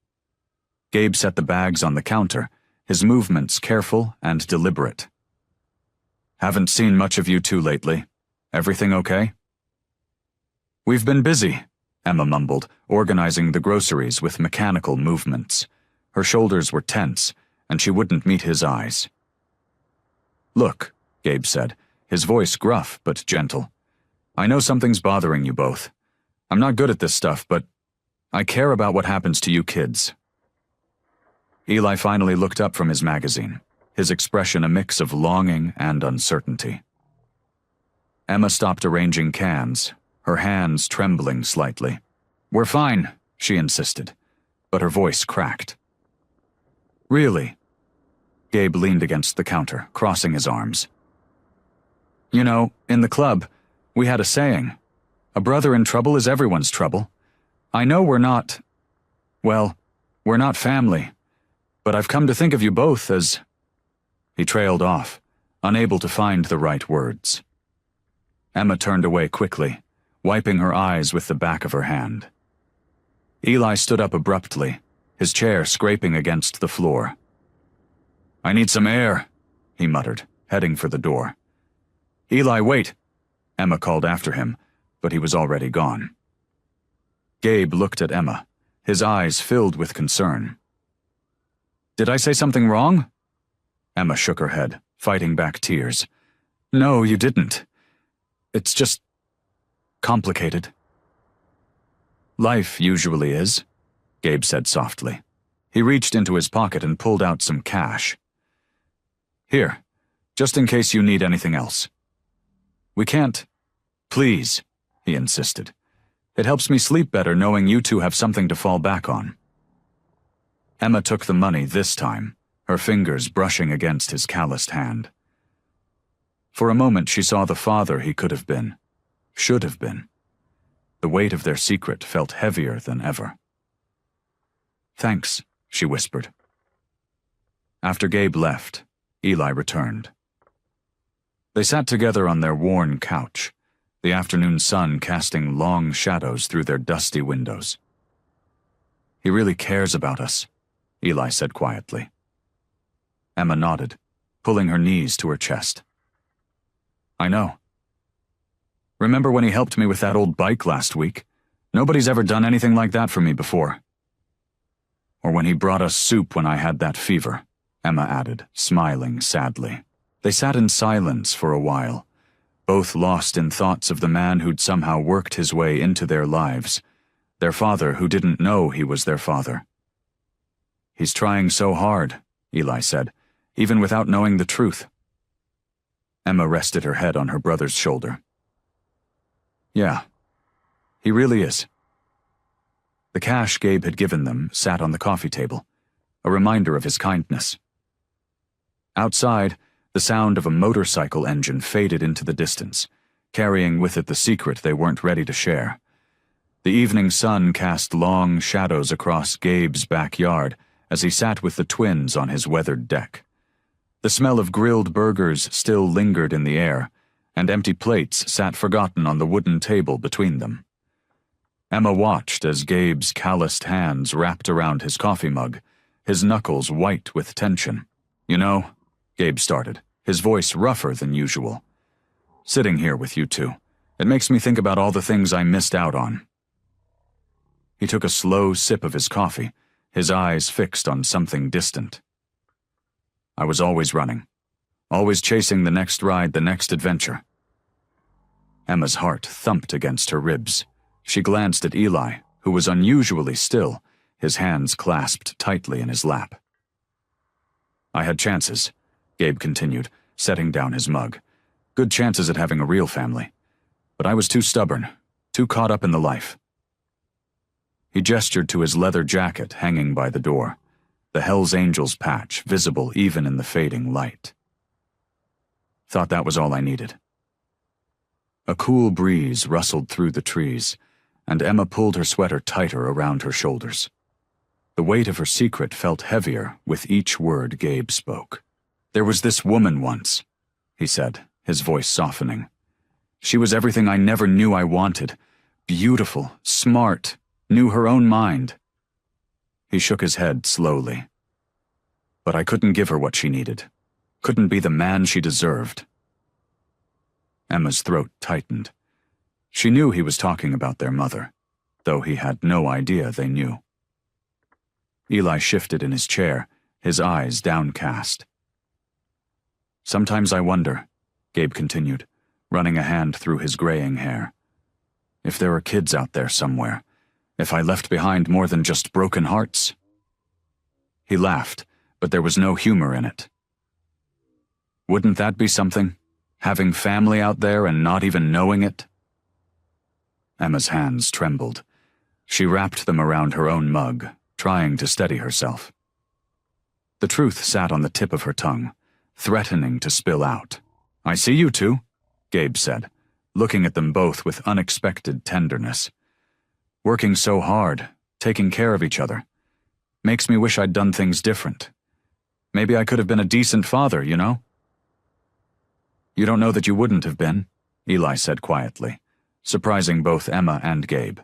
Gabe set the bags on the counter, his movements careful and deliberate. Haven't seen much of you two lately. Everything okay? We've been busy, Emma mumbled, organizing the groceries with mechanical movements. Her shoulders were tense, and she wouldn't meet his eyes. Look, Gabe said, his voice gruff but gentle. I know something's bothering you both. I'm not good at this stuff, but I care about what happens to you kids. Eli finally looked up from his magazine, his expression a mix of longing and uncertainty. Emma stopped arranging cans, her hands trembling slightly. We're fine, she insisted, but her voice cracked. Really? Gabe leaned against the counter, crossing his arms. You know, in the club, we had a saying, a brother in trouble is everyone's trouble. I know we're not family, but I've come to think of you both as... He trailed off, unable to find the right words. Emma turned away quickly, wiping her eyes with the back of her hand. Eli stood up abruptly, his chair scraping against the floor. I need some air, he muttered, heading for the door. Eli, wait, Emma called after him, but he was already gone. Gabe looked at Emma, his eyes filled with concern. "Did I say something wrong?" Emma shook her head, fighting back tears. "No, you didn't. It's just complicated." "Life usually is," Gabe said softly. He reached into his pocket and pulled out some cash. "Here, just in case you need anything else." "We can't." "Please," he insisted. "It helps me sleep better knowing you two have something to fall back on." Emma took the money this time, her fingers brushing against his calloused hand. For a moment she saw the father he could have been, should have been. The weight of their secret felt heavier than ever. "Thanks," she whispered. After Gabe left, Eli returned. They sat together on their worn couch, the afternoon sun casting long shadows through their dusty windows. "He really cares about us," Eli said quietly. Emma nodded, pulling her knees to her chest. "I know. Remember when he helped me with that old bike last week? Nobody's ever done anything like that for me before. Or when he brought us soup when I had that fever," Emma added, smiling sadly. They sat in silence for a while, both lost in thoughts of the man who'd somehow worked his way into their lives, their father who didn't know he was their father. "He's trying so hard," Eli said, "even without knowing the truth." Emma rested her head on her brother's shoulder. "Yeah, he really is." The cash Gabe had given them sat on the coffee table, a reminder of his kindness. Outside, the sound of a motorcycle engine faded into the distance, carrying with it the secret they weren't ready to share. The evening sun cast long shadows across Gabe's backyard as he sat with the twins on his weathered deck. The smell of grilled burgers still lingered in the air, and empty plates sat forgotten on the wooden table between them. Emma watched as Gabe's calloused hands wrapped around his coffee mug, his knuckles white with tension. "You know," Gabe started, his voice rougher than usual. "Sitting here with you two, it makes me think about all the things I missed out on." He took a slow sip of his coffee, his eyes fixed on something distant. "I was always running. Always chasing the next ride, the next adventure." Emma's heart thumped against her ribs. She glanced at Eli, who was unusually still, his hands clasped tightly in his lap. "I had chances," Gabe continued, setting down his mug. "Good chances at having a real family. But I was too stubborn, too caught up in the life." He gestured to his leather jacket hanging by the door, the Hell's Angels patch visible even in the fading light. "Thought that was all I needed." A cool breeze rustled through the trees, and Emma pulled her sweater tighter around her shoulders. The weight of her secret felt heavier with each word Gabe spoke. "There was this woman once," he said, his voice softening. "She was everything I never knew I wanted. Beautiful, smart, knew her own mind." He shook his head slowly. "But I couldn't give her what she needed. Couldn't be the man she deserved." Emma's throat tightened. She knew he was talking about their mother, though he had no idea they knew. Eli shifted in his chair, his eyes downcast. "Sometimes I wonder," Gabe continued, running a hand through his graying hair, "if there are kids out there somewhere, if I left behind more than just broken hearts." He laughed, but there was no humor in it. "Wouldn't that be something? Having family out there and not even knowing it?" Emma's hands trembled. She wrapped them around her own mug, trying to steady herself. The truth sat on the tip of her tongue, threatening to spill out. "I see you two," Gabe said, looking at them both with unexpected tenderness. "Working so hard, taking care of each other. Makes me wish I'd done things different. Maybe I could have been a decent father, you know?" "You don't know that you wouldn't have been," Eli said quietly, surprising both Emma and Gabe.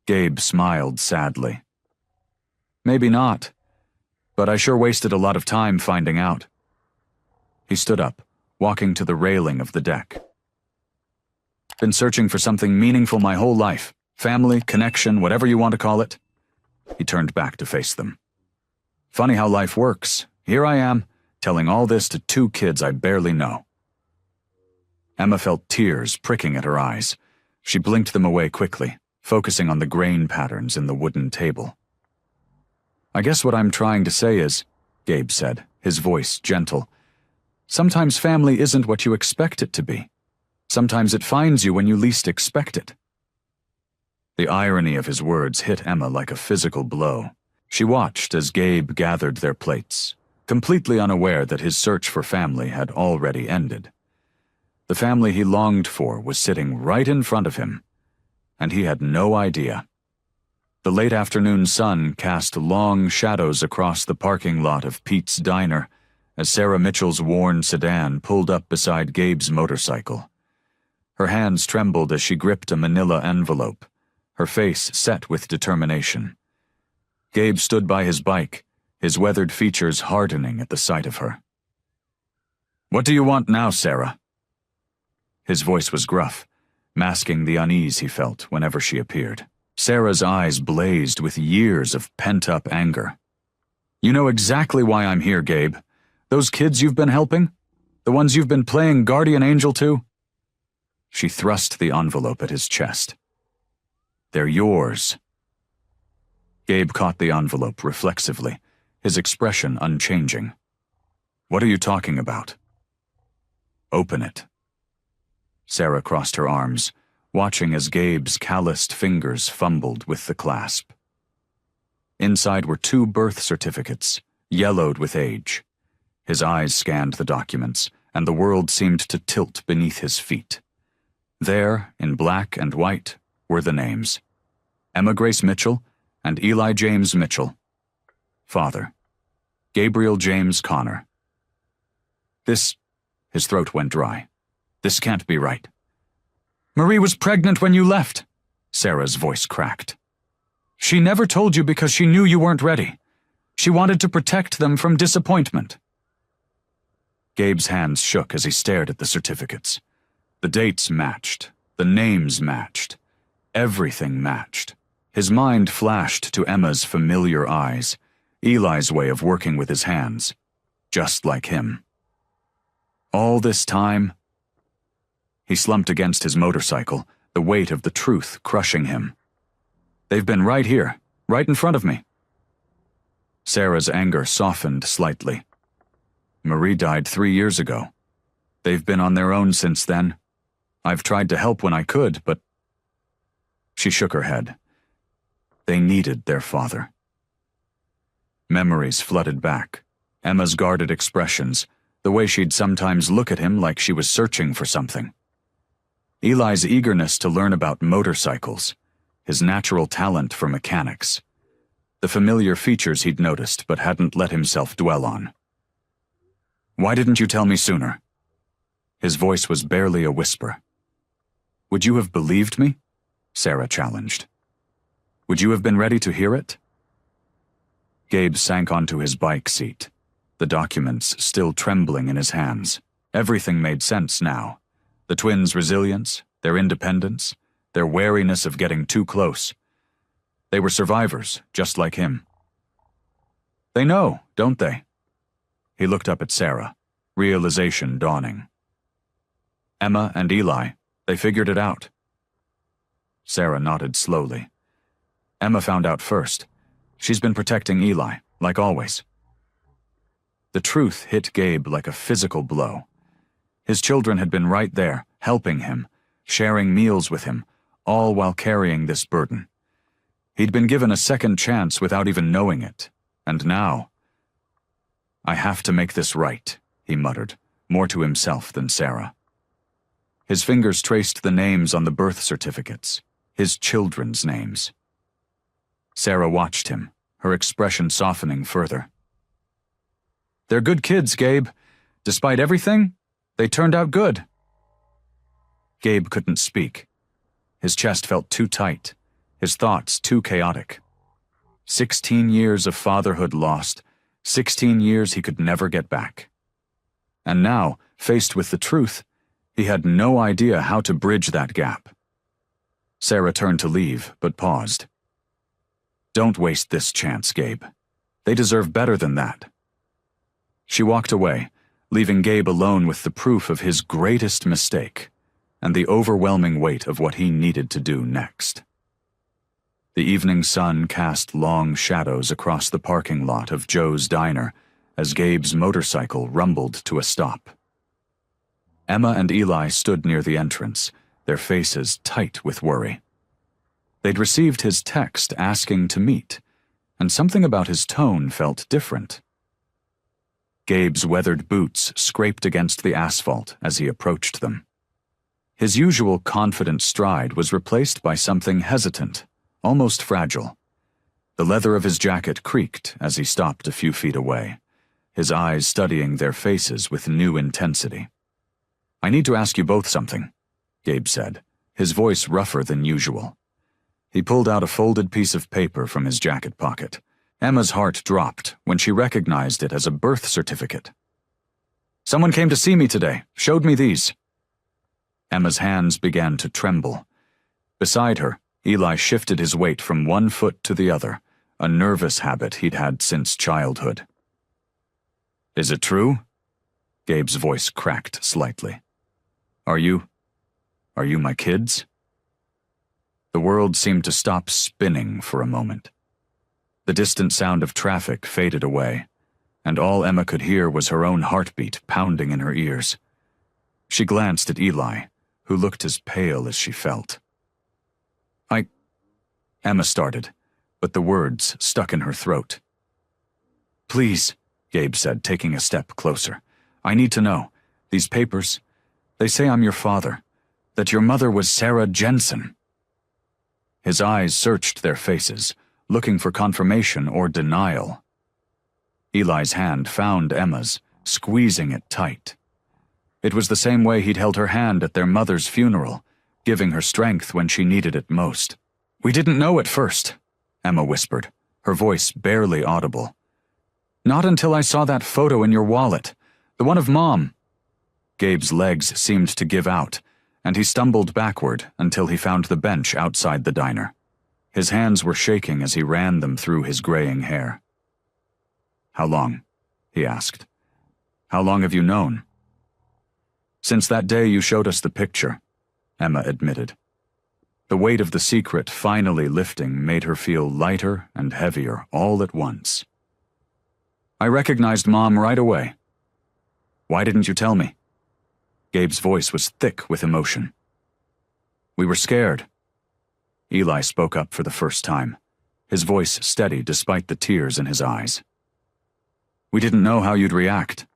Gabe smiled sadly. "Maybe not, but I sure wasted a lot of time finding out." He stood up, walking to the railing of the deck. "Been searching for something meaningful my whole life. family, connection, whatever you want to call it. He turned back to face them. Funny how life works. Here I am, telling all this to two kids I barely know. Emma felt tears pricking at her eyes. She blinked them away quickly, focusing on the grain patterns in the wooden table. I guess what I'm trying to say is, Gabe said, his voice gentle, sometimes family isn't what you expect it to be. Sometimes it finds you when you least expect it. The irony of his words hit Emma like a physical blow. She watched as Gabe gathered their plates, completely unaware that his search for family had already ended. The family he longed for was sitting right in front of him, and he had no idea. The late afternoon sun cast long shadows across the parking lot of Pete's Diner as Sarah Mitchell's worn sedan pulled up beside Gabe's motorcycle. Her hands trembled as she gripped a manila envelope, her face set with determination. Gabe stood by his bike, his weathered features hardening at the sight of her. "What do you want now, Sarah?" His voice was gruff, masking the unease he felt whenever she appeared. Sarah's eyes blazed with years of pent-up anger. "You know exactly why I'm here, Gabe. Those kids you've been helping? The ones you've been playing guardian angel to?" She thrust the envelope at his chest. "They're yours." Gabe caught the envelope reflexively, his expression unchanging. "What are you talking about?" "Open it." Sarah crossed her arms, watching as Gabe's calloused fingers fumbled with the clasp. Inside were 2 birth certificates, yellowed with age. His eyes scanned the documents, and the world seemed to tilt beneath his feet. There, in black and white, were the names: Emma Grace Mitchell and Eli James Mitchell. Father: Gabriel James Connor. His throat went dry. "This can't be right." "Marie was pregnant when you left," Sarah's voice cracked. "She never told you because she knew you weren't ready. She wanted to protect them from disappointment." Gabe's hands shook as he stared at the certificates. The dates matched, the names matched, everything matched. His mind flashed to Emma's familiar eyes, Eli's way of working with his hands, just like him. All this time. He slumped against his motorcycle, the weight of the truth crushing him. "They've been right here, right in front of me." Sarah's anger softened slightly. "Marie died 3 years ago. They've been on their own since then. I've tried to help when I could, but..." She shook her head. They needed their father. Memories flooded back. Emma's guarded expressions, the way she'd sometimes look at him like she was searching for something. Eli's eagerness to learn about motorcycles, his natural talent for mechanics, the familiar features he'd noticed but hadn't let himself dwell on. "Why didn't you tell me sooner?" His voice was barely a whisper. "Would you have believed me?" Sarah challenged. "Would you have been ready to hear it?" Gabe sank onto his bike seat, the documents still trembling in his hands. Everything made sense now. The twins' resilience, their independence, their wariness of getting too close. They were survivors, just like him. "They know, don't they?" He looked up at Sarah, realization dawning. "Emma and Eli, they figured it out." Sarah nodded slowly. "Emma found out first. She's been protecting Eli, like always." The truth hit Gabe like a physical blow. His children had been right there, helping him, sharing meals with him, all while carrying this burden. He'd been given a second chance without even knowing it, and now... "I have to make this right," he muttered, more to himself than Sarah. His fingers traced the names on the birth certificates, his children's names. Sarah watched him, her expression softening further. "They're good kids, Gabe. Despite everything, they turned out good." Gabe couldn't speak. His chest felt too tight, his thoughts too chaotic. 16 years of fatherhood lost, 16 years he could never get back. And now, faced with the truth, he had no idea how to bridge that gap. Sarah turned to leave, but paused. "Don't waste this chance, Gabe. They deserve better than that." She walked away, leaving Gabe alone with the proof of his greatest mistake and the overwhelming weight of what he needed to do next. The evening sun cast long shadows across the parking lot of Joe's Diner as Gabe's motorcycle rumbled to a stop. Emma and Eli stood near the entrance, their faces tight with worry. They'd received his text asking to meet, and something about his tone felt different. Gabe's weathered boots scraped against the asphalt as he approached them. His usual confident stride was replaced by something hesitant, almost fragile. The leather of his jacket creaked as he stopped a few feet away, his eyes studying their faces with new intensity. "I need to ask you both something," Gabe said, his voice rougher than usual. He pulled out a folded piece of paper from his jacket pocket. Emma's heart dropped when she recognized it as a birth certificate. "Someone came to see me today, showed me these." Emma's hands began to tremble. Beside her, Eli shifted his weight from one foot to the other, a nervous habit he'd had since childhood. "Is it true?" Gabe's voice cracked slightly. Are you my kids?" The world seemed to stop spinning for a moment. The distant sound of traffic faded away, and all Emma could hear was her own heartbeat pounding in her ears. She glanced at Eli, who looked as pale as she felt. Emma started, but the words stuck in her throat. "Please," Gabe said, taking a step closer. "I need to know. These papers, they say I'm your father, that your mother was Sarah Jensen." His eyes searched their faces, looking for confirmation or denial. Eli's hand found Emma's, squeezing it tight. It was the same way he'd held her hand at their mother's funeral, giving her strength when she needed it most. "We didn't know at first," Emma whispered, her voice barely audible. "Not until I saw that photo in your wallet, the one of Mom." Gabe's legs seemed to give out, and he stumbled backward until he found the bench outside the diner. His hands were shaking as he ran them through his graying hair. "How long?" he asked. "How long have you known?" "Since that day you showed us the picture," Emma admitted. The weight of the secret finally lifting made her feel lighter and heavier all at once. "I recognized Mom right away." "Why didn't you tell me?" Gabe's voice was thick with emotion. "We were scared." Eli spoke up for the first time, his voice steady despite the tears in his eyes. "We didn't know how you'd react."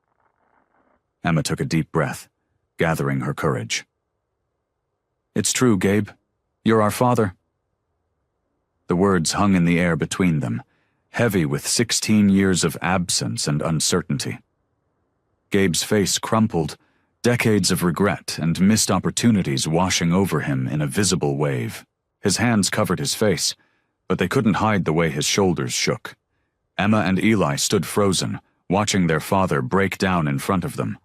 Emma took a deep breath, gathering her courage. "It's true, Gabe. You're our father." The words hung in the air between them, heavy with 16 years of absence and uncertainty. Gabe's face crumpled, decades of regret and missed opportunities washing over him in a visible wave. His hands covered his face, but they couldn't hide the way his shoulders shook. Emma and Eli stood frozen, watching their father break down in front of them.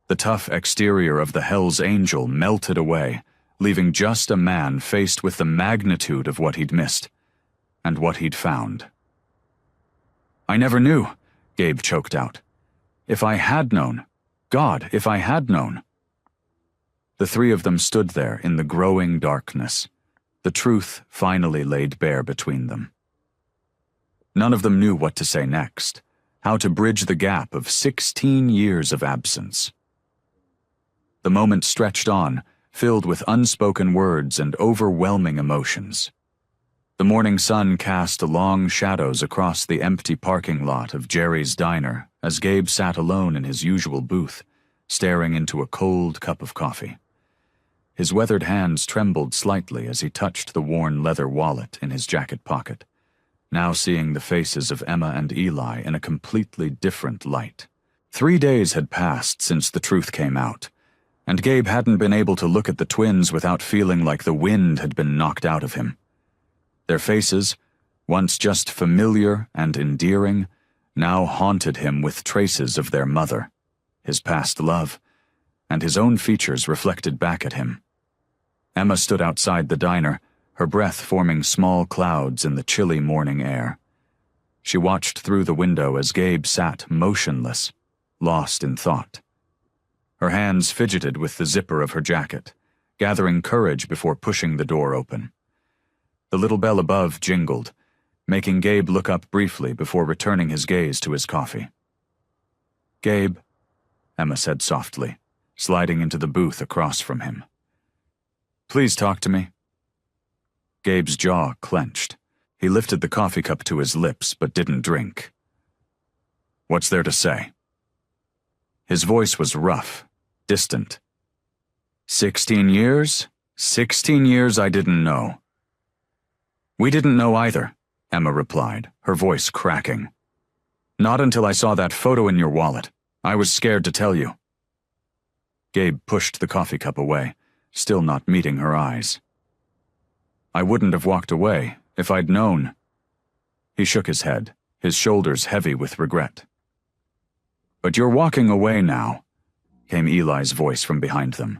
The tough exterior of the Hell's Angel melted away, leaving just a man faced with the magnitude of what he'd missed, and what he'd found. "I never knew," Gabe choked out. "If I had known, God, if I had known." The three of them stood there in the growing darkness, the truth finally laid bare between them. None of them knew what to say next, how to bridge the gap of 16 years of absence. The moment stretched on, filled with unspoken words and overwhelming emotions. The morning sun cast long shadows across the empty parking lot of Jerry's Diner as Gabe sat alone in his usual booth, staring into a cold cup of coffee. His weathered hands trembled slightly as he touched the worn leather wallet in his jacket pocket, now seeing the faces of Emma and Eli in a completely different light. 3 days had passed since the truth came out, and Gabe hadn't been able to look at the twins without feeling like the wind had been knocked out of him. Their faces, once just familiar and endearing, now haunted him with traces of their mother, his past love, and his own features reflected back at him. Emma stood outside the diner, her breath forming small clouds in the chilly morning air. She watched through the window as Gabe sat motionless, lost in thought. Her hands fidgeted with the zipper of her jacket, gathering courage before pushing the door open. The little bell above jingled, making Gabe look up briefly before returning his gaze to his coffee. "Gabe," Emma said softly, sliding into the booth across from him. "Please talk to me." Gabe's jaw clenched. He lifted the coffee cup to his lips but didn't drink. "What's there to say?" His voice was rough, distant. 16 years? 16 years I didn't know." "We didn't know either," Emma replied, her voice cracking. "Not until I saw that photo in your wallet. I was scared to tell you." Gabe pushed the coffee cup away, still not meeting her eyes. "I wouldn't have walked away if I'd known." He shook his head, his shoulders heavy with regret. "But you're walking away now," came Eli's voice from behind them.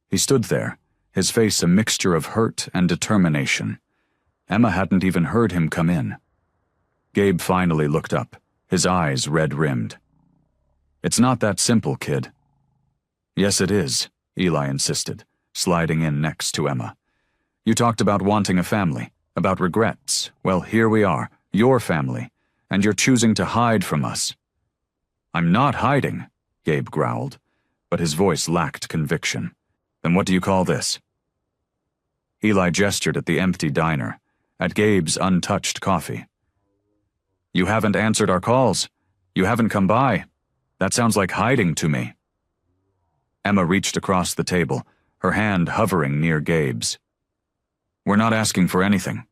He stood there, his face a mixture of hurt and determination. Emma hadn't even heard him come in. Gabe finally looked up, his eyes red-rimmed. "It's not that simple, kid." "Yes, it is," Eli insisted, sliding in next to Emma. "You talked about wanting a family, about regrets. Well, here we are, your family, and you're choosing to hide from us." "I'm not hiding," Gabe growled, but his voice lacked conviction. "Then what do you call this?" Eli gestured at the empty diner, at Gabe's untouched coffee. "You haven't answered our calls. You haven't come by. That sounds like hiding to me." Emma reached across the table, her hand hovering near Gabe's. "We're not asking for anything.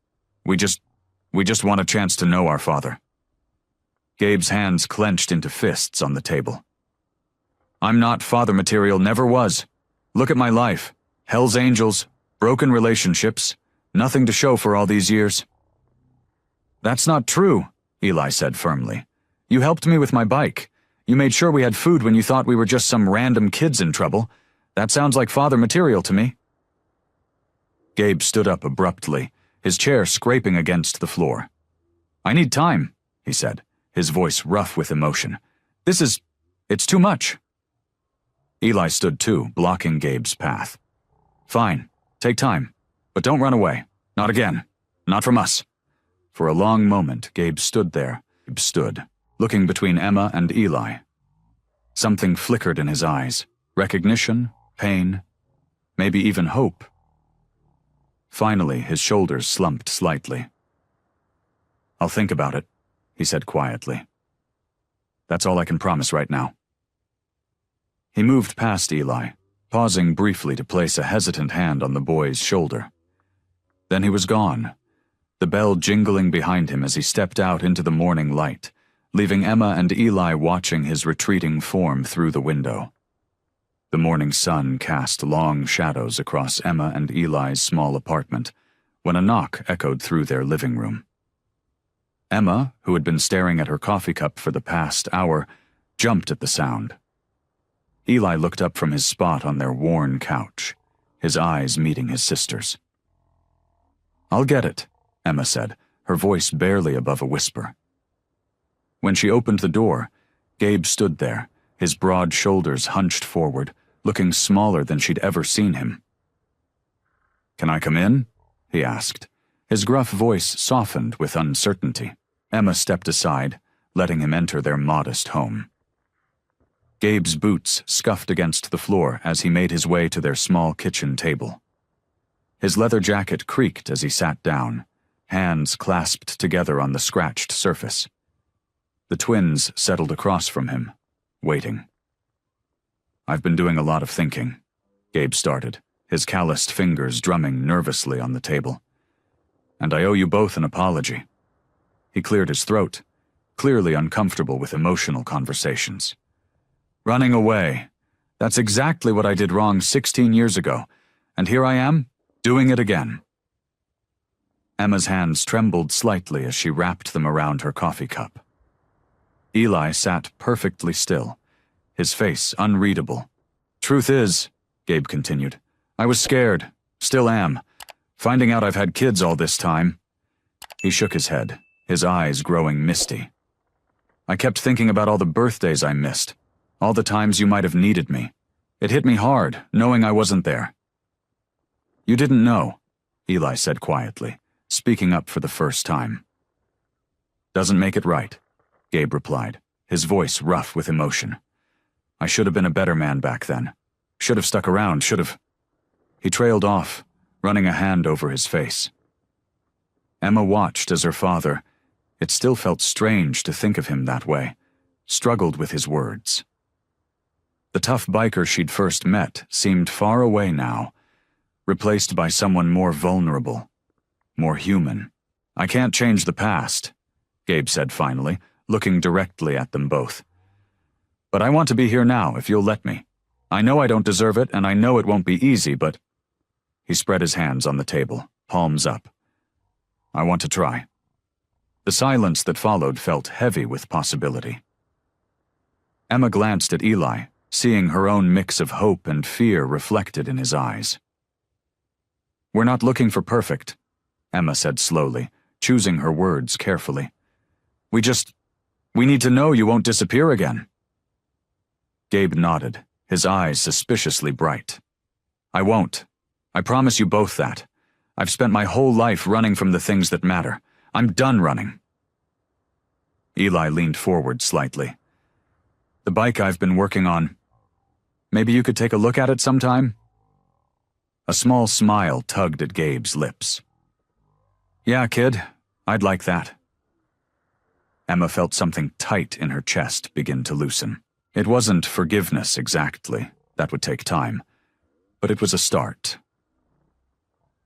We just want a chance to know our father." Gabe's hands clenched into fists on the table. "I'm not father material, never was. Look at my life. Hell's Angels, broken relationships, nothing to show for all these years." "That's not true," Eli said firmly. "You helped me with my bike. You made sure we had food when you thought we were just some random kids in trouble. That sounds like father material to me." Gabe stood up abruptly, his chair scraping against the floor. "I need time," he said, his voice rough with emotion. It's too much." Eli stood too, blocking Gabe's path. "Fine, take time, but don't run away. Not again. Not from us." For a long moment, Gabe stood there. Gabe stood, looking between Emma and Eli. Something flickered in his eyes. Recognition, pain, maybe even hope. Finally, his shoulders slumped slightly. "I'll think about it," he said quietly. "That's all I can promise right now." He moved past Eli, pausing briefly to place a hesitant hand on the boy's shoulder. Then he was gone, the bell jingling behind him as he stepped out into the morning light, leaving Emma and Eli watching his retreating form through the window. The morning sun cast long shadows across Emma and Eli's small apartment when a knock echoed through their living room. Emma, who had been staring at her coffee cup for the past hour, jumped at the sound. Eli looked up from his spot on their worn couch, his eyes meeting his sister's. "I'll get it," Emma said, her voice barely above a whisper. When she opened the door, Gabe stood there, his broad shoulders hunched forward, looking smaller than she'd ever seen him. "Can I come in?" he asked. His gruff voice softened with uncertainty. Emma stepped aside, letting him enter their modest home. Gabe's boots scuffed against the floor as he made his way to their small kitchen table. His leather jacket creaked as he sat down, hands clasped together on the scratched surface. The twins settled across from him, waiting. "I've been doing a lot of thinking," Gabe started, his calloused fingers drumming nervously on the table. "And I owe you both an apology." He cleared his throat, clearly uncomfortable with emotional conversations. "Running away. That's exactly what I did wrong 16 years ago, and here I am, doing it again." Emma's hands trembled slightly as she wrapped them around her coffee cup. Eli sat perfectly still, his face unreadable. "Truth is," Gabe continued, "I was scared, still am. Finding out I've had kids all this time. He shook his head, his eyes growing misty. I kept thinking about all the birthdays I missed, all the times you might have needed me. It hit me hard, knowing I wasn't there. You didn't know, Eli said quietly, speaking up for the first time. Doesn't make it right, Gabe replied, his voice rough with emotion. I should have been a better man back then. Should have stuck around, should have... He trailed off, running a hand over his face. Emma watched as her father, it still felt strange to think of him that way, struggled with his words. The tough biker she'd first met seemed far away now, replaced by someone more vulnerable, more human. I can't change the past, Gabe said finally, looking directly at them both. But I want to be here now, if you'll let me. I know I don't deserve it, and I know it won't be easy, but... He spread his hands on the table, palms up. I want to try. The silence that followed felt heavy with possibility. Emma glanced at Eli, seeing her own mix of hope and fear reflected in his eyes. We're not looking for perfect, Emma said slowly, choosing her words carefully. We need to know you won't disappear again. Gabe nodded, his eyes suspiciously bright. I won't. I promise you both that. I've spent my whole life running from the things that matter. I'm done running. Eli leaned forward slightly. The bike I've been working on. Maybe you could take a look at it sometime? A small smile tugged at Gabe's lips. Yeah, kid, I'd like that. Emma felt something tight in her chest begin to loosen. It wasn't forgiveness exactly, that would take time, but it was a start.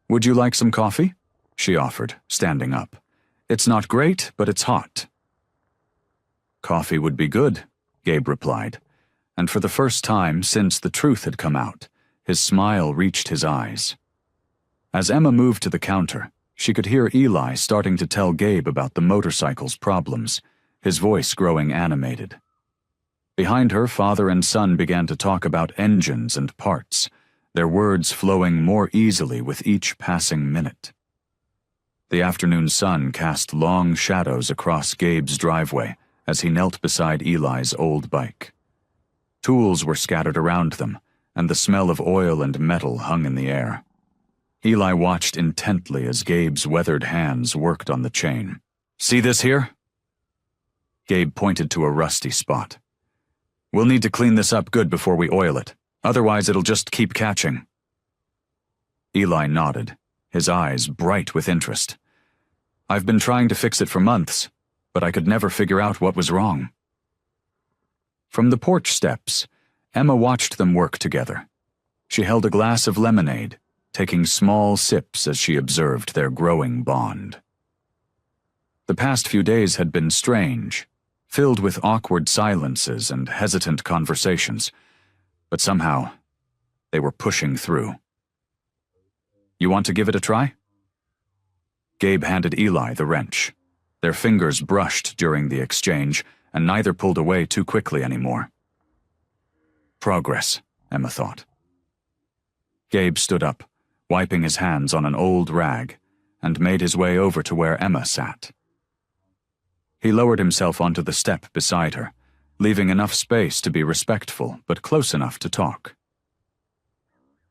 Would you like some coffee? She offered, standing up. It's not great, but it's hot. Coffee would be good, Gabe replied, and for the first time since the truth had come out, his smile reached his eyes. As Emma moved to the counter, she could hear Eli starting to tell Gabe about the motorcycle's problems, his voice growing animated. Behind her, father and son began to talk about engines and parts, their words flowing more easily with each passing minute. The afternoon sun cast long shadows across Gabe's driveway as he knelt beside Eli's old bike. Tools were scattered around them, and the smell of oil and metal hung in the air. Eli watched intently as Gabe's weathered hands worked on the chain. See this here? Gabe pointed to a rusty spot. We'll need to clean this up good before we oil it. Otherwise, it'll just keep catching. Eli nodded, his eyes bright with interest. I've been trying to fix it for months, but I could never figure out what was wrong. From the porch steps, Emma watched them work together. She held a glass of lemonade, taking small sips as she observed their growing bond. The past few days had been strange, filled with awkward silences and hesitant conversations, but somehow they were pushing through. You want to give it a try? Gabe handed Eli the wrench. Their fingers brushed during the exchange, and neither pulled away too quickly anymore. Progress, Emma thought. Gabe stood up, wiping his hands on an old rag, and made his way over to where Emma sat. He lowered himself onto the step beside her, leaving enough space to be respectful, but close enough to talk.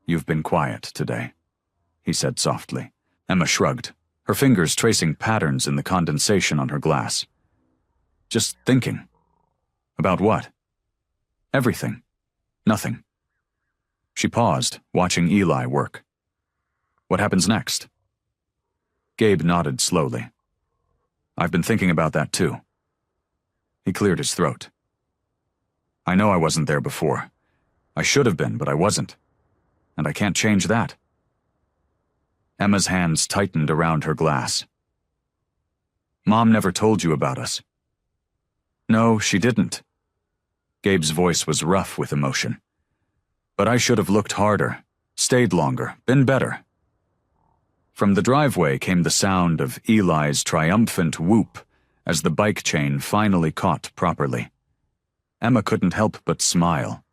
You've been quiet today, he said softly. Emma shrugged, her fingers tracing patterns in the condensation on her glass. Just thinking. About what? Everything. Nothing. She paused, watching Eli work. What happens next? Gabe nodded slowly. I've been thinking about that too. He cleared his throat. I know I wasn't there before. I should have been, but I wasn't. And I can't change that. Emma's hands tightened around her glass. Mom never told you about us. No, she didn't. Gabe's voice was rough with emotion. But I should have looked harder, stayed longer, been better. From the driveway came the sound of Eli's triumphant whoop as the bike chain finally caught properly. Emma couldn't help but smile.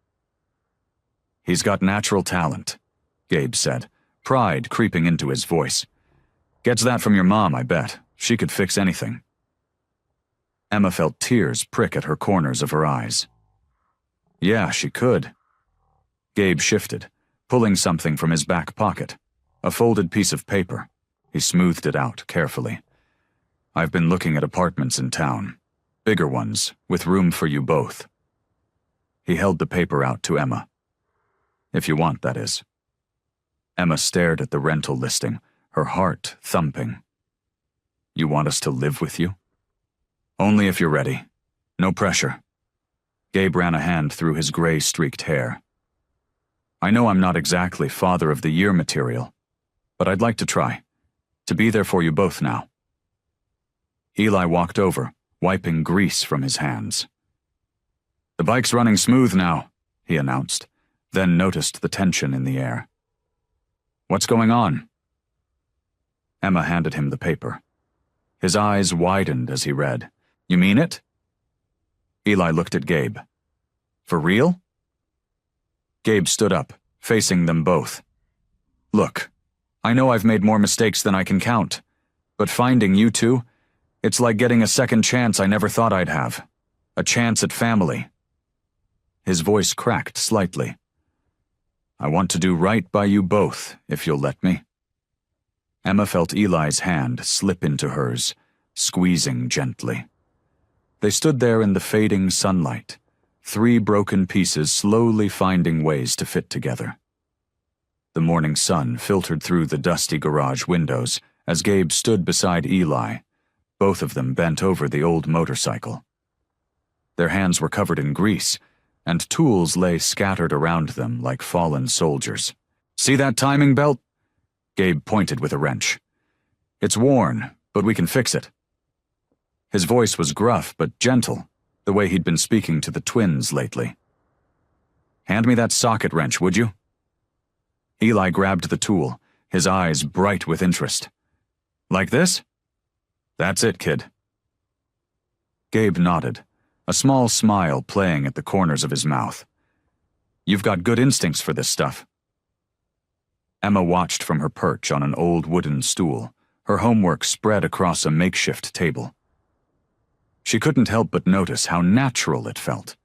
He's got natural talent, Gabe said, pride creeping into his voice. "Gets that from your mom, I bet. She could fix anything." Emma felt tears prick at her corners of her eyes. "Yeah, she could." Gabe shifted, pulling something from his back pocket, a folded piece of paper. He smoothed it out carefully. "I've been looking at apartments in town. Bigger ones, with room for you both." He held the paper out to Emma. "If you want, that is." Emma stared at the rental listing, her heart thumping. "You want us to live with you?" "Only if you're ready. No pressure." Gabe ran a hand through his gray-streaked hair. "I know I'm not exactly Father of the Year material, but I'd like to try. To be there for you both now." Eli walked over, wiping grease from his hands. "The bike's running smooth now," he announced, then noticed the tension in the air. "What's going on?" Emma handed him the paper. His eyes widened as he read. "You mean it?" Eli looked at Gabe. "For real?" Gabe stood up, facing them both. "Look, I know I've made more mistakes than I can count, but finding you two, it's like getting a second chance I never thought I'd have. A chance at family." His voice cracked slightly. "I want to do right by you both, if you'll let me." Emma felt Eli's hand slip into hers, squeezing gently. They stood there in the fading sunlight, three broken pieces slowly finding ways to fit together. The morning sun filtered through the dusty garage windows as Gabe stood beside Eli, both of them bent over the old motorcycle. Their hands were covered in grease, and tools lay scattered around them like fallen soldiers. "See that timing belt?" Gabe pointed with a wrench. "It's worn, but we can fix it." His voice was gruff but gentle, the way he'd been speaking to the twins lately. "Hand me that socket wrench, would you?" Eli grabbed the tool, his eyes bright with interest. "Like this?" "That's it, kid." Gabe nodded, a small smile playing at the corners of his mouth. "You've got good instincts for this stuff." Emma watched from her perch on an old wooden stool, her homework spread across a makeshift table. She couldn't help but notice how natural it felt,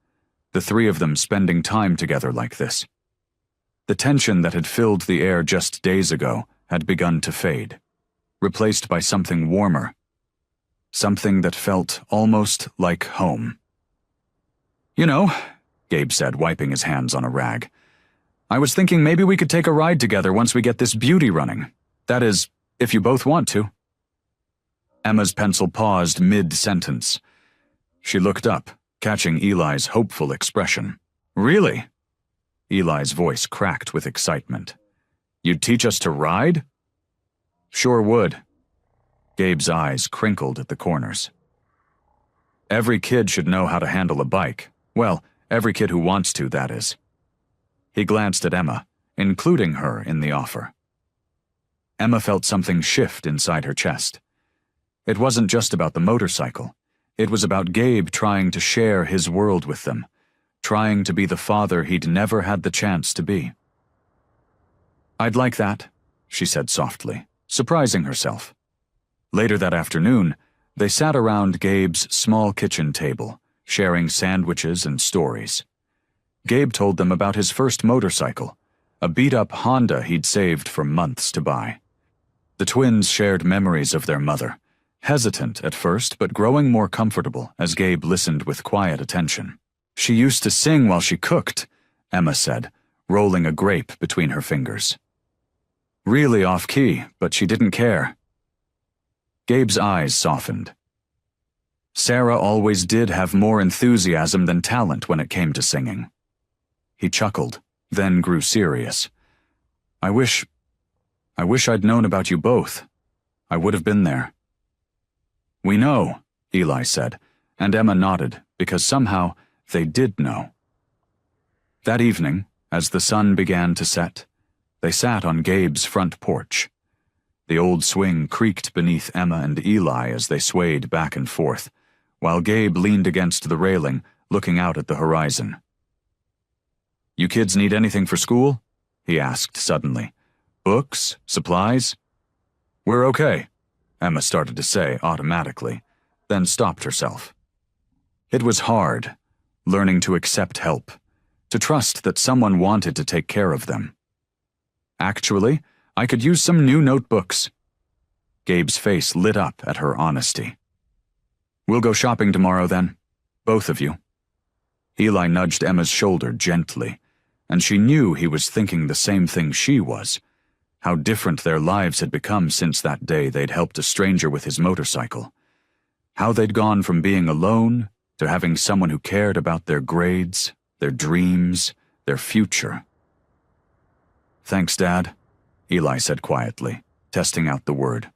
the three of them spending time together like this. The tension that had filled the air just days ago had begun to fade, replaced by something warmer, something that felt almost like home. "You know," Gabe said, wiping his hands on a rag, "I was thinking maybe we could take a ride together once we get this beauty running. That is, if you both want to." Emma's pencil paused mid-sentence. She looked up, catching Eli's hopeful expression. "Really?" Eli's voice cracked with excitement. "You'd teach us to ride?" "Sure would." Gabe's eyes crinkled at the corners. "Every kid should know how to handle a bike. Well, every kid who wants to, that is." He glanced at Emma, including her in the offer. Emma felt something shift inside her chest. It wasn't just about the motorcycle. It was about Gabe trying to share his world with them, trying to be the father he'd never had the chance to be. "I'd like that," she said softly, surprising herself. Later that afternoon, they sat around Gabe's small kitchen table, sharing sandwiches and stories. Gabe told them about his first motorcycle, a beat-up Honda he'd saved for months to buy. The twins shared memories of their mother, hesitant at first but growing more comfortable as Gabe listened with quiet attention. "She used to sing while she cooked," Emma said, rolling a grape between her fingers. "Really off-key, but she didn't care." Gabe's eyes softened. "Sarah always did have more enthusiasm than talent when it came to singing." He chuckled, then grew serious. I wish I'd known about you both. I would have been there." "We know," Eli said, and Emma nodded, because somehow they did know. That evening, as the sun began to set, they sat on Gabe's front porch. The old swing creaked beneath Emma and Eli as they swayed back and forth, while Gabe leaned against the railing, looking out at the horizon. "You kids need anything for school?" he asked suddenly, Books? Supplies? We're okay, Emma started to say automatically, then stopped herself. It was hard, learning to accept help, to trust that someone wanted to take care of them. Actually, I could use some new notebooks. Gabe's face lit up at her honesty. We'll go shopping tomorrow then, both of you. Eli nudged Emma's shoulder gently, and she knew he was thinking the same thing she was, how different their lives had become since that day they'd helped a stranger with his motorcycle, how they'd gone from being alone to having someone who cared about their grades, their dreams, their future. Thanks, Dad, Eli said quietly, testing out the word.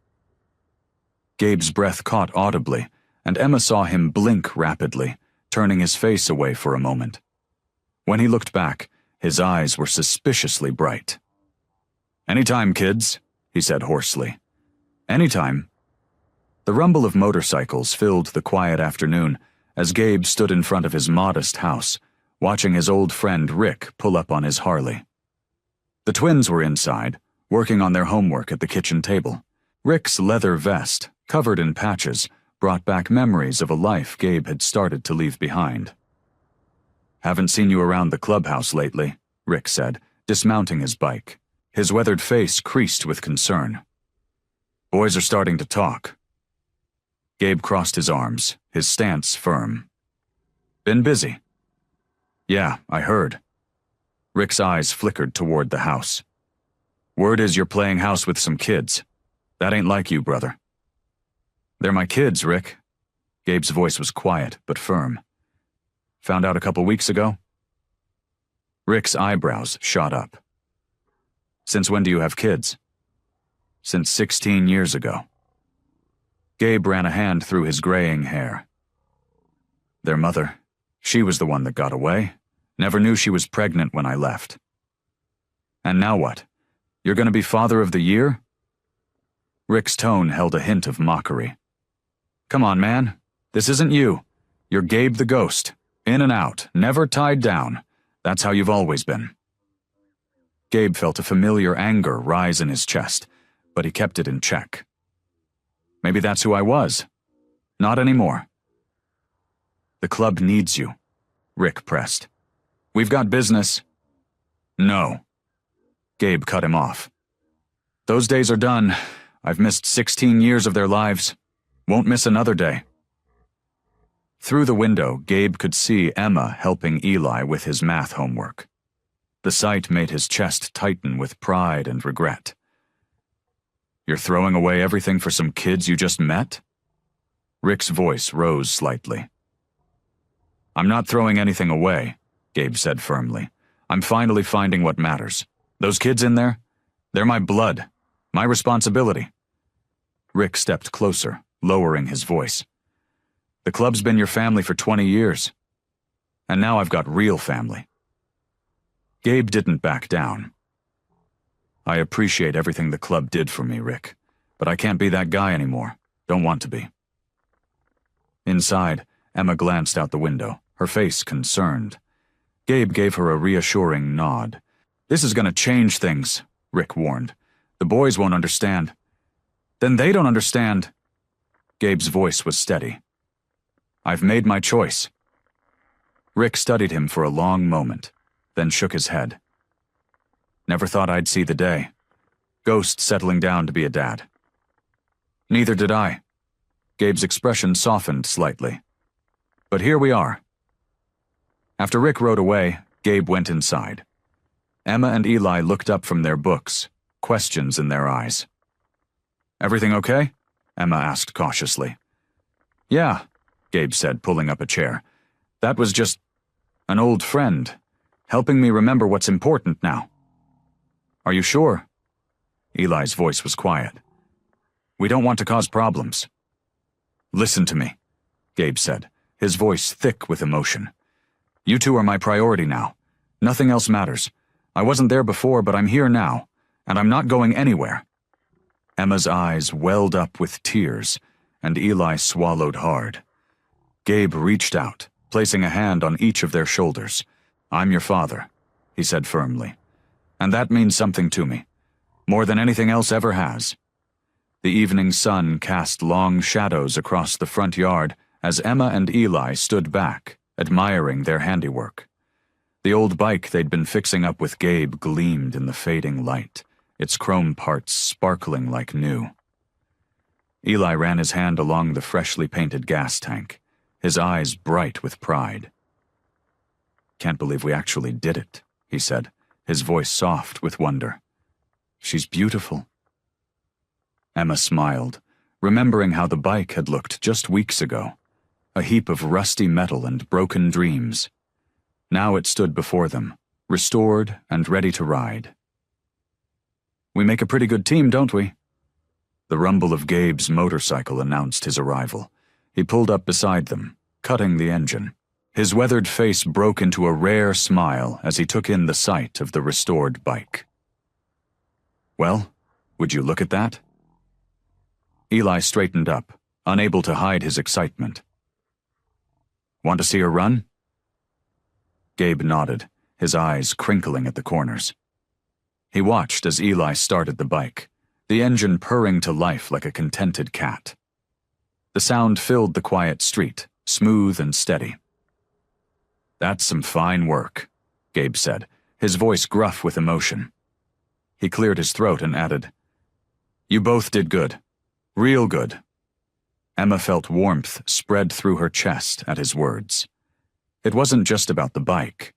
Gabe's breath caught audibly, and Emma saw him blink rapidly, turning his face away for a moment. When he looked back, his eyes were suspiciously bright. Anytime, kids, he said hoarsely. Anytime. The rumble of motorcycles filled the quiet afternoon as Gabe stood in front of his modest house, watching his old friend Rick pull up on his Harley. The twins were inside, working on their homework at the kitchen table. Rick's leather vest, covered in patches, brought back memories of a life Gabe had started to leave behind. Haven't seen you around the clubhouse lately, Rick said, dismounting his bike. His weathered face creased with concern. Boys are starting to talk. Gabe crossed his arms, his stance firm. Been busy? Yeah, I heard. Rick's eyes flickered toward the house. Word is you're playing house with some kids. That ain't like you, brother. They're my kids, Rick. Gabe's voice was quiet but firm. Found out a couple weeks ago? Rick's eyebrows shot up. Since when do you have kids? Since 16 years ago. Gabe ran a hand through his graying hair. Their mother, she was the one that got away. Never knew she was pregnant when I left. And now what? You're going to be father of the year? Rick's tone held a hint of mockery. Come on, man. This isn't you. You're Gabe the ghost. In and out, never tied down. That's how you've always been. Gabe felt a familiar anger rise in his chest, but he kept it in check. Maybe that's who I was. Not anymore. The club needs you, Rick pressed. We've got business. No. Gabe cut him off. Those days are done. I've missed 16 years of their lives. Won't miss another day. Through the window, Gabe could see Emma helping Eli with his math homework. The sight made his chest tighten with pride and regret. You're throwing away everything for some kids you just met? Rick's voice rose slightly. I'm not throwing anything away, Gabe said firmly. I'm finally finding what matters. Those kids in there? They're my blood. My responsibility. Rick stepped closer, lowering his voice. The club's been your family for 20 years. And now I've got real family. Gabe didn't back down. I appreciate everything the club did for me, Rick, but I can't be that guy anymore. Don't want to be. Inside, Emma glanced out the window, her face concerned. Gabe gave her a reassuring nod. This is going to change things, Rick warned. The boys won't understand. Then they don't understand. Gabe's voice was steady. I've made my choice. Rick studied him for a long moment, then shook his head. Never thought I'd see the day. Ghost settling down to be a dad. Neither did I. Gabe's expression softened slightly. But here we are. After Rick rode away, Gabe went inside. Emma and Eli looked up from their books, questions in their eyes. Everything okay? Emma asked cautiously. Yeah, Gabe said, pulling up a chair. That was just an old friend, helping me remember what's important now. Are you sure? Eli's voice was quiet. We don't want to cause problems. Listen to me, Gabe said, his voice thick with emotion. You two are my priority now. Nothing else matters. I wasn't there before, but I'm here now, and I'm not going anywhere. Emma's eyes welled up with tears, and Eli swallowed hard. Gabe reached out, placing a hand on each of their shoulders. I'm your father, he said firmly. And that means something to me. more than anything else ever has. The evening sun cast long shadows across the front yard as Emma and Eli stood back, admiring their handiwork. The old bike they'd been fixing up with Gabe gleamed in the fading light, its chrome parts sparkling like new. Eli ran his hand along the freshly painted gas tank, his eyes bright with pride. "Can't believe we actually did it," he said, his voice soft with wonder. "She's beautiful." Emma smiled, remembering how the bike had looked just weeks ago, a heap of rusty metal and broken dreams. Now it stood before them, restored and ready to ride. "We make a pretty good team, don't we?" The rumble of Gabe's motorcycle announced his arrival. He pulled up beside them, cutting the engine. His weathered face broke into a rare smile as he took in the sight of the restored bike. "Well, would you look at that?" Eli straightened up, unable to hide his excitement. "Want to see her run?" Gabe nodded, his eyes crinkling at the corners. He watched as Eli started the bike, the engine purring to life like a contented cat. The sound filled the quiet street, smooth and steady. "That's some fine work," Gabe said, his voice gruff with emotion. He cleared his throat and added, "You both did good. Real good." Emma felt warmth spread through her chest at his words. It wasn't just about the bike.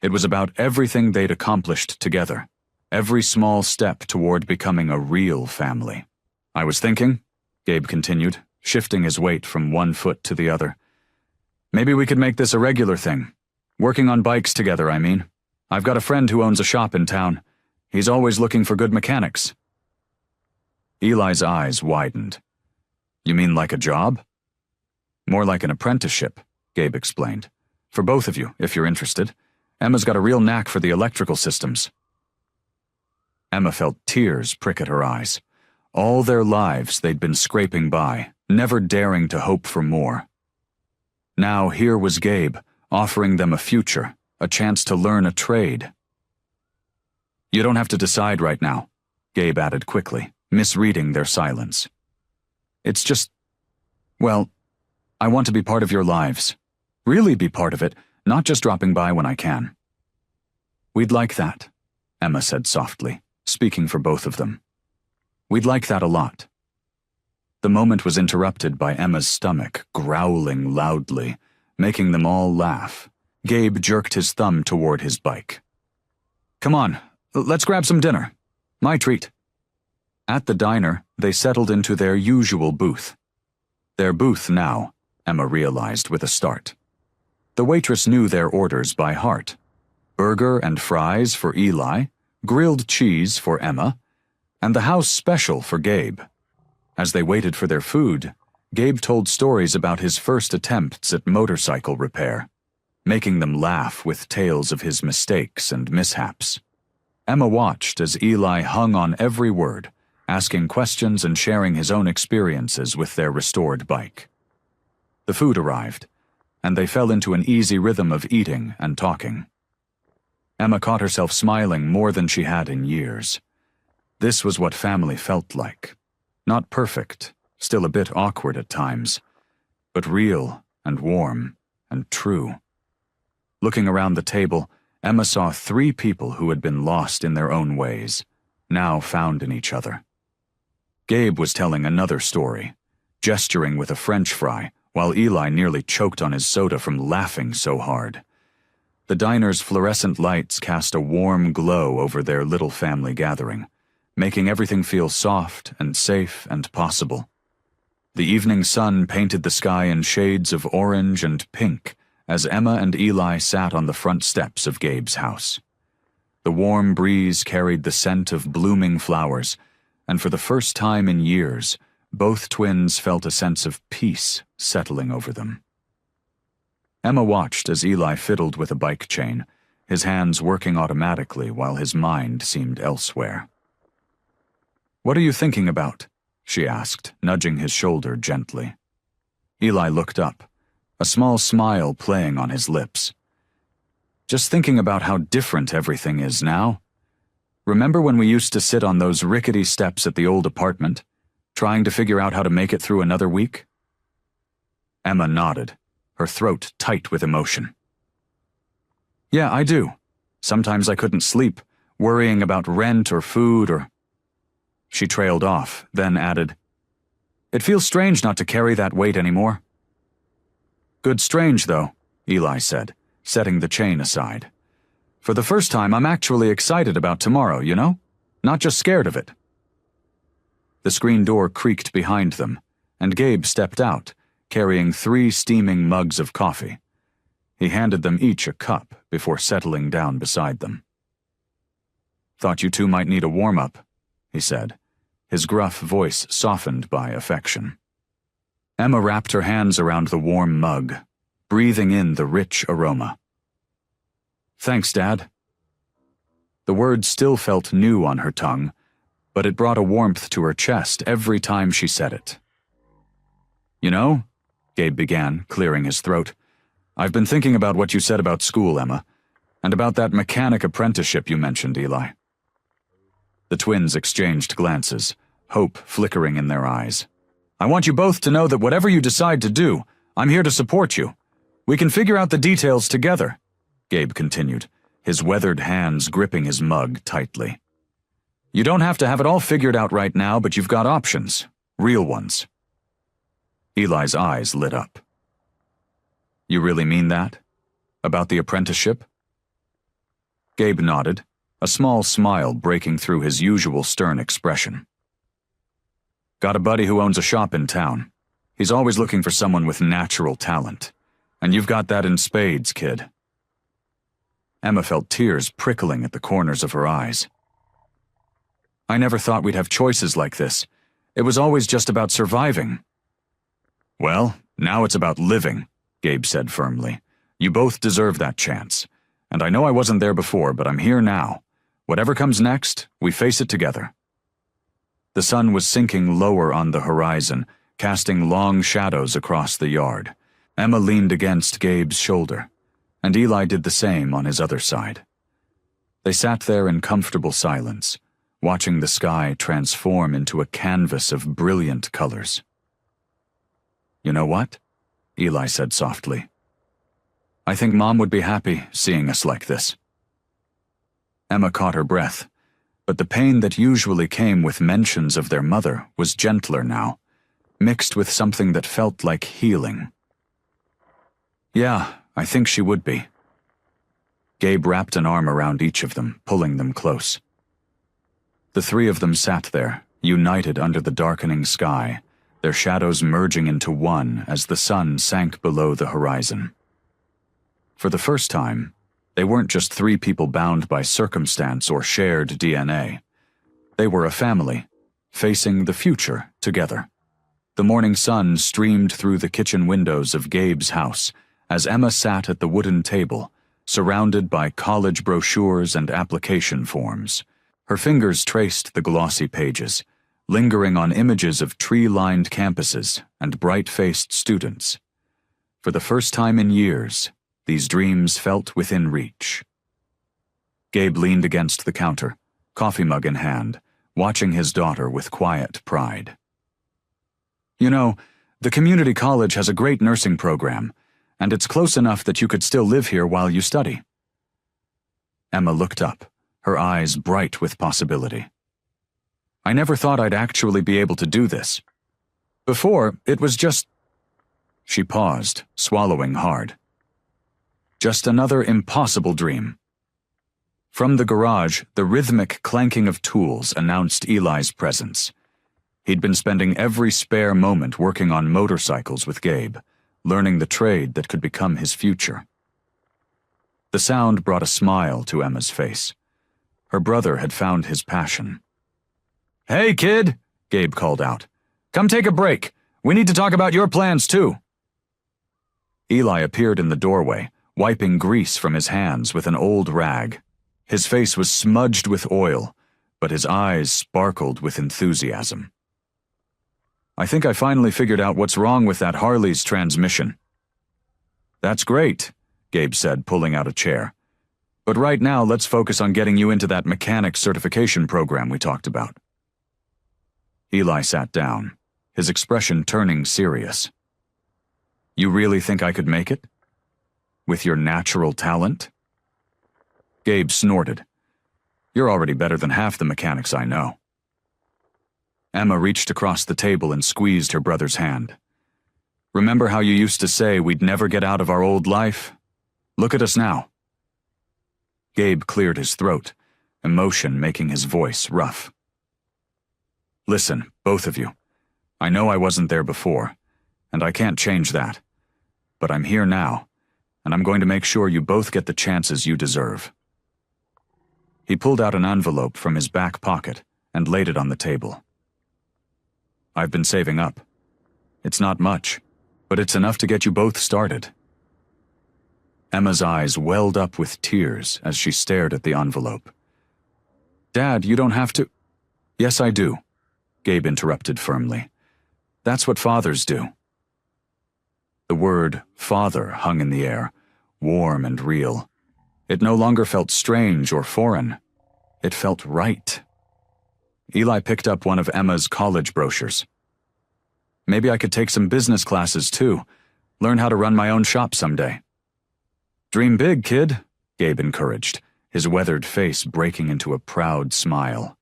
It was about everything they'd accomplished together, every small step toward becoming a real family. "I was thinking," Gabe continued, shifting his weight from one foot to the other, "maybe we could make this a regular thing. Working on bikes together, I mean. I've got a friend who owns a shop in town. He's always looking for good mechanics." Eli's eyes widened. "You mean like a job?" "More like an apprenticeship," Gabe explained. "For both of you, if you're interested. Emma's got a real knack for the electrical systems." Emma felt tears prick at her eyes. All their lives they'd been scraping by, never daring to hope for more. Now here was Gabe, offering them a future, a chance to learn a trade. "You don't have to decide right now," Gabe added quickly, misreading their silence. "It's just, well, I want to be part of your lives. Really be part of it, not just dropping by when I can." "We'd like that," Emma said softly, speaking for both of them. "We'd like that a lot." The moment was interrupted by Emma's stomach growling loudly, making them all laugh. Gabe jerked his thumb toward his bike. "Come on, let's grab some dinner. My treat." At the diner, they settled into their usual booth. Their booth now, Emma realized with a start. The waitress knew their orders by heart. Burger and fries for Eli, grilled cheese for Emma, and the house special for Gabe. As they waited for their food, Gabe told stories about his first attempts at motorcycle repair, making them laugh with tales of his mistakes and mishaps. Emma watched as Eli hung on every word, asking questions and sharing his own experiences with their restored bike. The food arrived, and they fell into an easy rhythm of eating and talking. Emma caught herself smiling more than she had in years. This was what family felt like. Not perfect, still a bit awkward at times, but real and warm and true. Looking around the table, Emma saw 3 people who had been lost in their own ways, now found in each other. Gabe was telling another story, gesturing with a French fry, while Eli nearly choked on his soda from laughing so hard. The diner's fluorescent lights cast a warm glow over their little family gathering, making everything feel soft and safe and possible. The evening sun painted the sky in shades of orange and pink as Emma and Eli sat on the front steps of Gabe's house. The warm breeze carried the scent of blooming flowers, and for the first time in years, both twins felt a sense of peace settling over them. Emma watched as Eli fiddled with a bike chain, his hands working automatically while his mind seemed elsewhere. "What are you thinking about?" she asked, nudging his shoulder gently. Eli looked up, a small smile playing on his lips. "Just thinking about how different everything is now. Remember when we used to sit on those rickety steps at the old apartment, trying to figure out how to make it through another week?" Emma nodded, her throat tight with emotion. "Yeah, I do. Sometimes I couldn't sleep, worrying about rent or food or—" She trailed off, then added, "It feels strange not to carry that weight anymore." "Good strange, though," Eli said, setting the chain aside. "For the first time, I'm actually excited about tomorrow, you know? Not just scared of it." The screen door creaked behind them, and Gabe stepped out, carrying 3 steaming mugs of coffee. He handed them each a cup before settling down beside them. "Thought you two might need a warm-up," he said, his gruff voice softened by affection. Emma wrapped her hands around the warm mug, breathing in the rich aroma. "Thanks, Dad." The word still felt new on her tongue, but it brought a warmth to her chest every time she said it. "You know," Gabe began, clearing his throat, "I've been thinking about what you said about school, Emma, and about that mechanic apprenticeship you mentioned, Eli." The twins exchanged glances, hope flickering in their eyes. "I want you both to know that whatever you decide to do, I'm here to support you. We can figure out the details together," Gabe continued, his weathered hands gripping his mug tightly. "You don't have to have it all figured out right now, but you've got options, real ones." Eli's eyes lit up. "You really mean that? About the apprenticeship?" Gabe nodded, a small smile breaking through his usual stern expression. "Got a buddy who owns a shop in town. He's always looking for someone with natural talent. And you've got that in spades, kid." Emma felt tears prickling at the corners of her eyes. "I never thought we'd have choices like this. It was always just about surviving." "Well, now it's about living," Gabe said firmly. "You both deserve that chance. And I know I wasn't there before, but I'm here now. Whatever comes next, we face it together." The sun was sinking lower on the horizon, casting long shadows across the yard. Emma leaned against Gabe's shoulder, and Eli did the same on his other side. They sat there in comfortable silence, watching the sky transform into a canvas of brilliant colors. "You know what?" Eli said softly. "I think Mom would be happy seeing us like this." Emma caught her breath, but the pain that usually came with mentions of their mother was gentler now, mixed with something that felt like healing. "Yeah, I think she would be." Gabe wrapped an arm around each of them, pulling them close. The 3 of them sat there, united under the darkening sky, their shadows merging into one as the sun sank below the horizon. For the first time, they weren't just 3 people bound by circumstance or shared DNA. They were a family, facing the future together. The morning sun streamed through the kitchen windows of Gabe's house as Emma sat at the wooden table, surrounded by college brochures and application forms. Her fingers traced the glossy pages, lingering on images of tree-lined campuses and bright-faced students. For the first time in years, these dreams felt within reach. Gabe leaned against the counter, coffee mug in hand, watching his daughter with quiet pride. "You know, the community college has a great nursing program, and it's close enough that you could still live here while you study." Emma looked up, her eyes bright with possibility. "I never thought I'd actually be able to do this. Before, it was just—" She paused, swallowing hard. "Just another impossible dream." From the garage, the rhythmic clanking of tools announced Eli's presence. He'd been spending every spare moment working on motorcycles with Gabe, learning the trade that could become his future. The sound brought a smile to Emma's face. Her brother had found his passion. "Hey, kid," Gabe called out. "Come take a break. We need to talk about your plans, too." Eli appeared in the doorway, wiping grease from his hands with an old rag. His face was smudged with oil, but his eyes sparkled with enthusiasm. "I think I finally figured out what's wrong with that Harley's transmission." "That's great," Gabe said, pulling out a chair. But right now, let's focus on getting you into that mechanic certification program we talked about. Eli sat down, his expression turning serious. You really think I could make it? With your natural talent? Gabe snorted. You're already better than half the mechanics I know. Emma reached across the table and squeezed her brother's hand. Remember how you used to say we'd never get out of our old life? Look at us now. Gabe cleared his throat, emotion making his voice rough. Listen, both of you. I know I wasn't there before, and I can't change that. But I'm here now, and I'm going to make sure you both get the chances you deserve. He pulled out an envelope from his back pocket and laid it on the table. I've been saving up. It's not much, but it's enough to get you both started. Emma's eyes welled up with tears as she stared at the envelope. Dad, you don't have to— Yes, I do, Gabe interrupted firmly. That's what fathers do. The word father hung in the air, warm and real. It no longer felt strange or foreign. It felt right. Eli picked up one of Emma's college brochures. Maybe I could take some business classes too, learn how to run my own shop someday. Dream big, kid, Gabe encouraged, his weathered face breaking into a proud smile.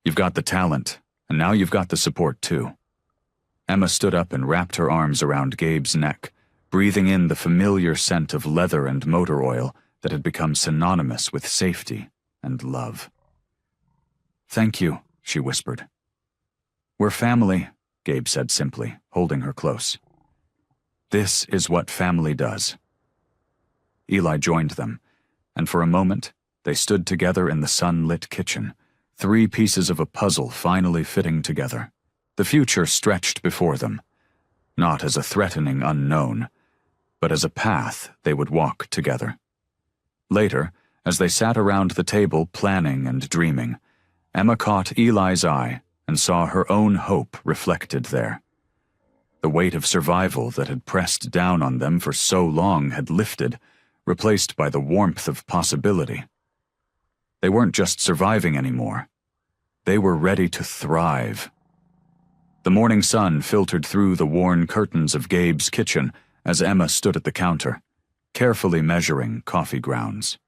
You've got the talent, and now you've got the support too. Emma stood up and wrapped her arms around Gabe's neck, breathing in the familiar scent of leather and motor oil that had become synonymous with safety and love. Thank you, she whispered. We're family, Gabe said simply, holding her close. This is what family does. Eli joined them, and for a moment, they stood together in the sun-lit kitchen, 3 pieces of a puzzle finally fitting together. The future stretched before them, not as a threatening unknown, but as a path they would walk together. Later, as they sat around the table planning and dreaming, Emma caught Eli's eye and saw her own hope reflected there. The weight of survival that had pressed down on them for so long had lifted, replaced by the warmth of possibility. They weren't just surviving anymore. They were ready to thrive. The morning sun filtered through the worn curtains of Gabe's kitchen as Emma stood at the counter, carefully measuring coffee grounds.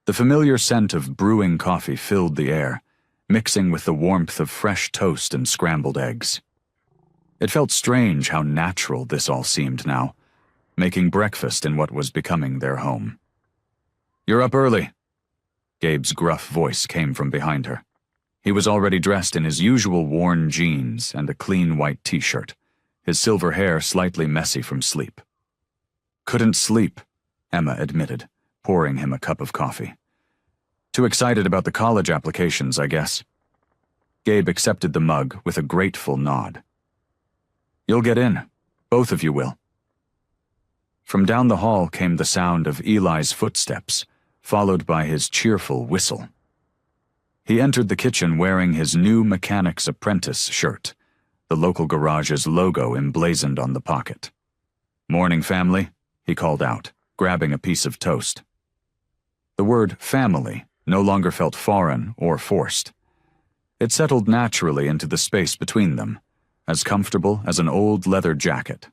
The familiar scent of brewing coffee filled the air, mixing with the warmth of fresh toast and scrambled eggs. It felt strange how natural this all seemed now, making breakfast in what was becoming their home. You're up early. Gabe's gruff voice came from behind her. He was already dressed in his usual worn jeans and a clean white t-shirt, his silver hair slightly messy from sleep. Couldn't sleep, Emma admitted, pouring him a cup of coffee. Too excited about the college applications, I guess. Gabe accepted the mug with a grateful nod. You'll get in. Both of you will. From down the hall came the sound of Eli's footsteps, followed by his cheerful whistle. He entered the kitchen wearing his new mechanic's apprentice shirt, the local garage's logo emblazoned on the pocket. Morning, family, he called out, grabbing a piece of toast. The word family no longer felt foreign or forced. It settled naturally into the space between them, as comfortable as an old leather jacket.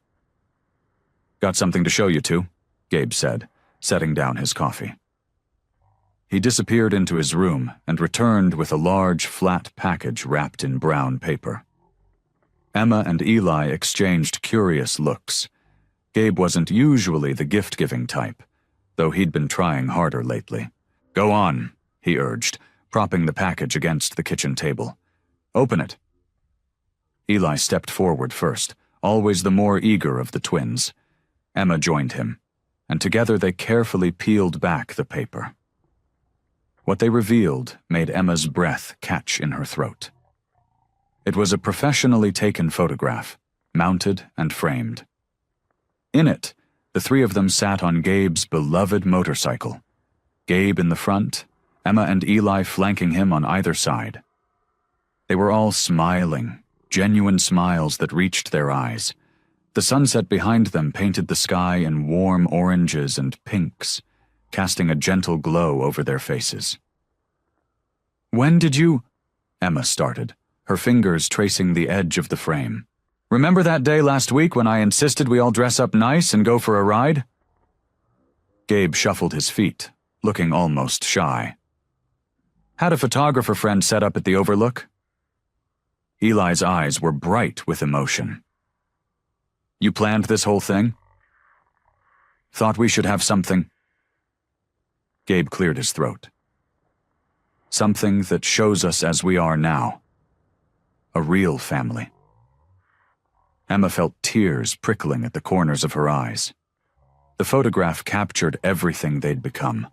Got something to show you two, Gabe said, setting down his coffee. He disappeared into his room and returned with a large, flat package wrapped in brown paper. Emma and Eli exchanged curious looks. Gabe wasn't usually the gift-giving type, though he'd been trying harder lately. Go on, he urged, propping the package against the kitchen table. Open it. Eli stepped forward first, always the more eager of the twins. Emma joined him, and together they carefully peeled back the paper. What they revealed made Emma's breath catch in her throat. It was a professionally taken photograph, mounted and framed. In it, the 3 of them sat on Gabe's beloved motorcycle. Gabe in the front, Emma and Eli flanking him on either side. They were all smiling, genuine smiles that reached their eyes. The sunset behind them painted the sky in warm oranges and pinks, casting a gentle glow over their faces. "When did you—" Emma started, her fingers tracing the edge of the frame. "Remember that day last week when I insisted we all dress up nice and go for a ride?" Gabe shuffled his feet, looking almost shy. "Had a photographer friend set up at the Overlook." Eli's eyes were bright with emotion. "You planned this whole thing?" "Thought we should have something." Gabe cleared his throat. "Something that shows us as we are now. A real family." Emma felt tears prickling at the corners of her eyes. The photograph captured everything they'd become.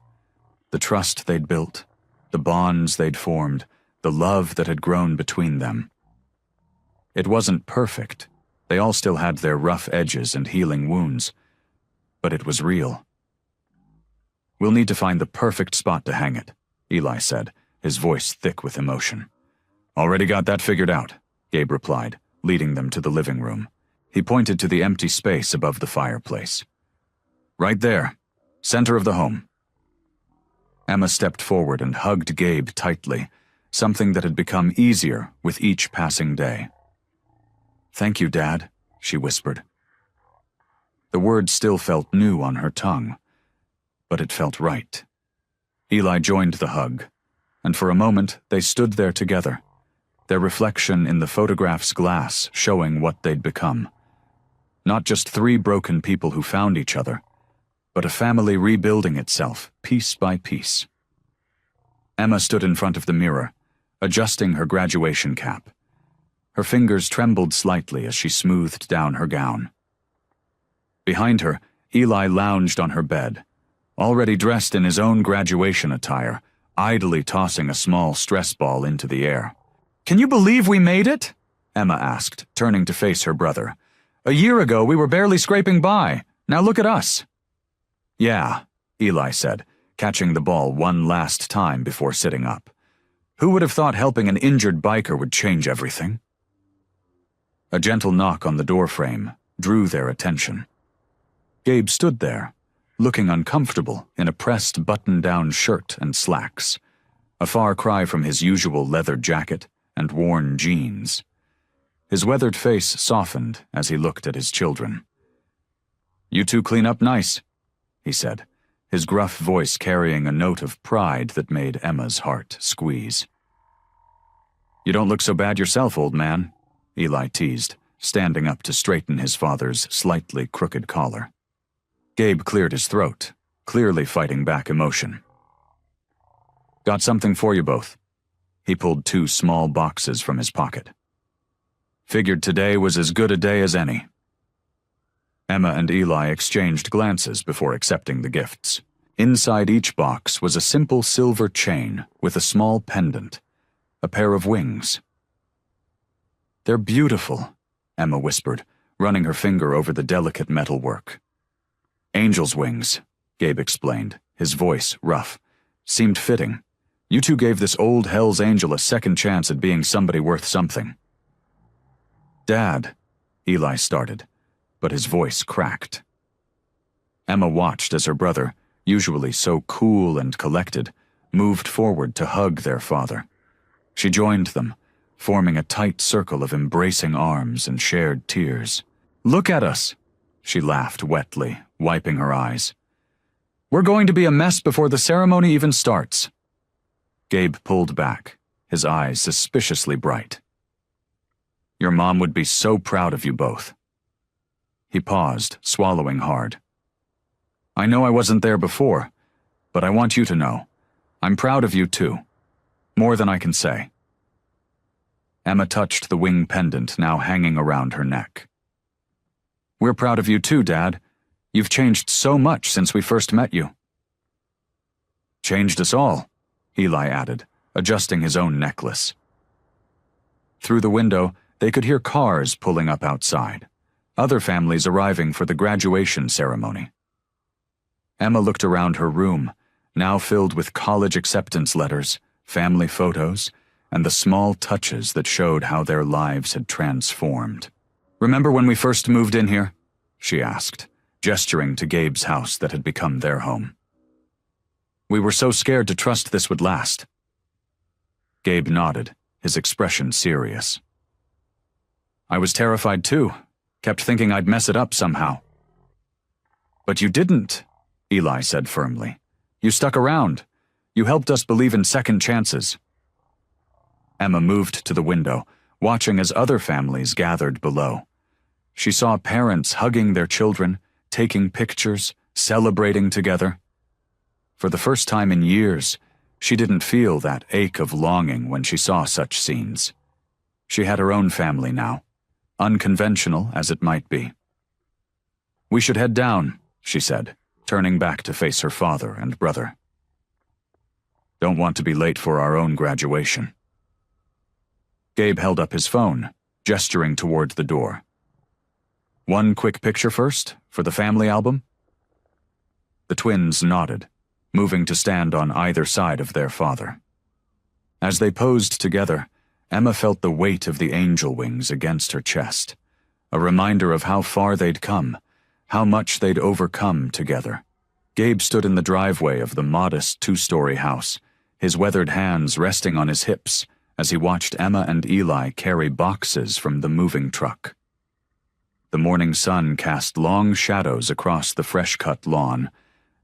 The trust they'd built, the bonds they'd formed, the love that had grown between them. It wasn't perfect. They all still had their rough edges and healing wounds. But it was real. "We'll need to find the perfect spot to hang it," Eli said, his voice thick with emotion. "Already got that figured out," Gabe replied, leading them to the living room. He pointed to the empty space above the fireplace. "Right there, center of the home." Emma stepped forward and hugged Gabe tightly, something that had become easier with each passing day. "Thank you, Dad," she whispered. The word still felt new on her tongue, but it felt right. Eli joined the hug, and for a moment they stood there together, their reflection in the photograph's glass showing what they'd become. Not just three broken people who found each other, but a family rebuilding itself piece by piece. Emma stood in front of the mirror, adjusting her graduation cap. Her fingers trembled slightly as she smoothed down her gown. Behind her, Eli lounged on her bed, already dressed in his own graduation attire, idly tossing a small stress ball into the air. "Can you believe we made it?" Emma asked, turning to face her brother. "A year ago we were barely scraping by. Now look at us." "Yeah," Eli said, catching the ball one last time before sitting up. "Who would have thought helping an injured biker would change everything?" A gentle knock on the doorframe drew their attention. Gabe stood there, looking uncomfortable in a pressed button-down shirt and slacks, a far cry from his usual leather jacket and worn jeans. His weathered face softened as he looked at his children. "You two clean up nice," he said, his gruff voice carrying a note of pride that made Emma's heart squeeze. "You don't look so bad yourself, old man," Eli teased, standing up to straighten his father's slightly crooked collar. Gabe cleared his throat, clearly fighting back emotion. "Got something for you both." He pulled two small boxes from his pocket. "Figured today was as good a day as any." Emma and Eli exchanged glances before accepting the gifts. Inside each box was a simple silver chain with a small pendant, a pair of wings. "They're beautiful," Emma whispered, running her finger over the delicate metalwork. "Angel's wings," Gabe explained, his voice rough. "Seemed fitting. You two gave this old Hell's Angel a second chance at being somebody worth something." "Dad," Eli started, but his voice cracked. Emma watched as her brother, usually so cool and collected, moved forward to hug their father. She joined them, forming a tight circle of embracing arms and shared tears. "Look at us," she laughed wetly, wiping her eyes. "We're going to be a mess before the ceremony even starts." Gabe pulled back, his eyes suspiciously bright. "Your mom would be so proud of you both." He paused, swallowing hard. "I know I wasn't there before, but I want you to know. I'm proud of you too. More than I can say." Emma touched the wing pendant now hanging around her neck. "We're proud of you too, Dad. You've changed so much since we first met you." "Changed us all," Eli added, adjusting his own necklace. Through the window, they could hear cars pulling up outside, other families arriving for the graduation ceremony. Emma looked around her room, now filled with college acceptance letters, family photos, and the small touches that showed how their lives had transformed. "Remember when we first moved in here?" she asked, gesturing to Gabe's house that had become their home. We were so scared to trust this would last." Gabe nodded, his expression serious. "I was terrified too, kept thinking I'd mess it up somehow." "But you didn't," Eli said firmly. "You stuck around. You helped us believe in second chances." Emma moved to the window, watching as other families gathered below. She saw parents hugging their children, taking pictures, celebrating together. For the first time in years, she didn't feel that ache of longing when she saw such scenes. She had her own family now, unconventional as it might be. "We should head down," she said, turning back to face her father and brother. "Don't want to be late for our own graduation." Gabe held up his phone, gesturing toward the door. "One quick picture first, for the family album?" The twins nodded, moving to stand on either side of their father. As they posed together, Emma felt the weight of the angel wings against her chest, a reminder of how far they'd come, how much they'd overcome together. Gabe stood in the driveway of the modest two-story house, his weathered hands resting on his hips as he watched Emma and Eli carry boxes from the moving truck. The morning sun cast long shadows across the fresh-cut lawn,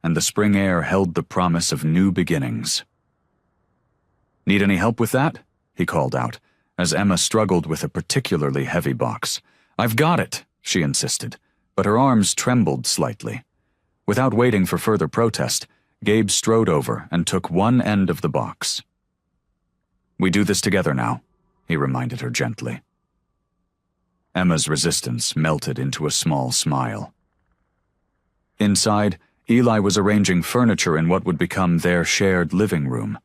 and the spring air held the promise of new beginnings. "Need any help with that?" he called out, as Emma struggled with a particularly heavy box. "I've got it," she insisted, but her arms trembled slightly. Without waiting for further protest, Gabe strode over and took one end of the box. "We do this together now," he reminded her gently. Emma's resistance melted into a small smile. Inside, Eli was arranging furniture in what would become their shared living room.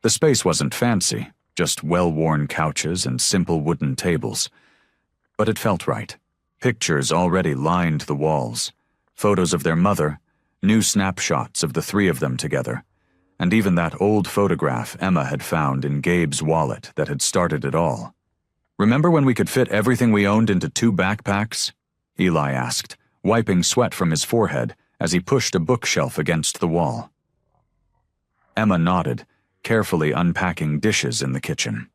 The space wasn't fancy, just well-worn couches and simple wooden tables. But it felt right. Pictures already lined the walls, photos of their mother, new snapshots of the three of them together, and even that old photograph Emma had found in Gabe's wallet that had started it all. "Remember when we could fit everything we owned into 2 backpacks?" Eli asked, wiping sweat from his forehead as he pushed a bookshelf against the wall. Emma nodded, carefully unpacking dishes in the kitchen.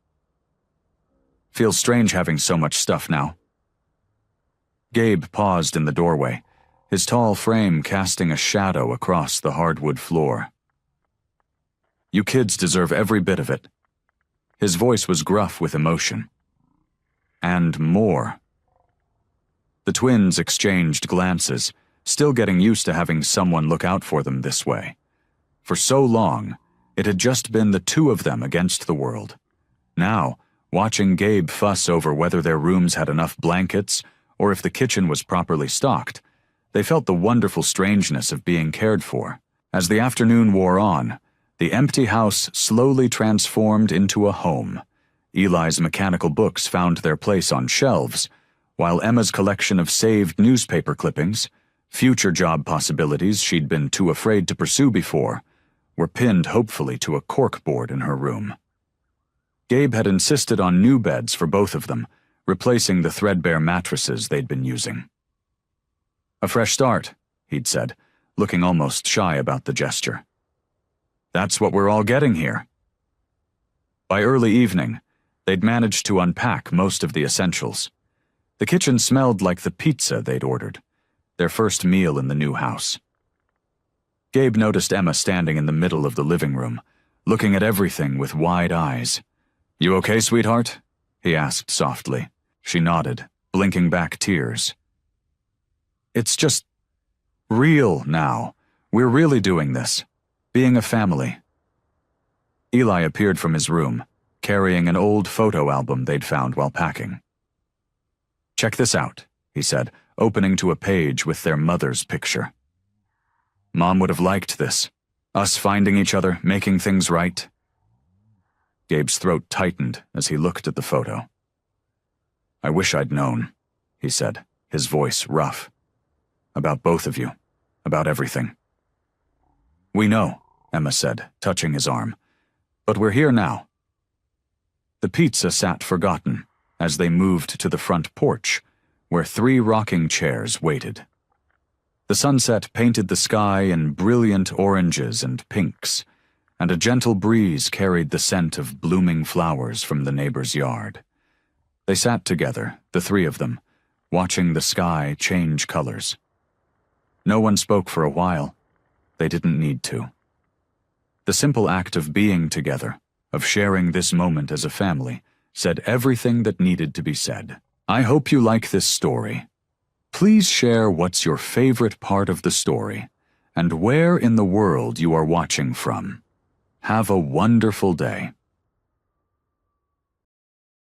"Feels strange having so much stuff now." Gabe paused in the doorway, his tall frame casting a shadow across the hardwood floor. "You kids deserve every bit of it." His voice was gruff with emotion. "And more." The twins exchanged glances, still getting used to having someone look out for them this way. For so long, it had just been the two of them against the world. Now, watching Gabe fuss over whether their rooms had enough blankets or if the kitchen was properly stocked, they felt the wonderful strangeness of being cared for. As the afternoon wore on, the empty house slowly transformed into a home. Eli's mechanical books found their place on shelves, while Emma's collection of saved newspaper clippings, future job possibilities she'd been too afraid to pursue before, were pinned hopefully to a corkboard in her room. Gabe had insisted on new beds for both of them, replacing the threadbare mattresses they'd been using. "A fresh start," he'd said, looking almost shy about the gesture. "That's what we're all getting here." By early evening, they'd managed to unpack most of the essentials. The kitchen smelled like the pizza they'd ordered, their first meal in the new house. Gabe noticed Emma standing in the middle of the living room, looking at everything with wide eyes. "You okay, sweetheart?" he asked softly. She nodded, blinking back tears. "It's just real now. We're really doing this. Being a family." Eli appeared from his room, carrying an old photo album they'd found while packing. "Check this out," he said, opening to a page with their mother's picture. "Mom would have liked this. Us finding each other, making things right." Gabe's throat tightened as he looked at the photo. "I wish I'd known," he said, his voice rough. "About both of you. About everything." "We know," Emma said, touching his arm. "But we're here now." The pizza sat forgotten as they moved to the front porch, where 3 rocking chairs waited. The sunset painted the sky in brilliant oranges and pinks, and a gentle breeze carried the scent of blooming flowers from the neighbor's yard. They sat together, the three of them, watching the sky change colors. No one spoke for a while. They didn't need to. The simple act of being together, of sharing this moment as a family, said everything that needed to be said. I hope you like this story. Please share what's your favorite part of the story and where in the world you are watching from. Have a wonderful day.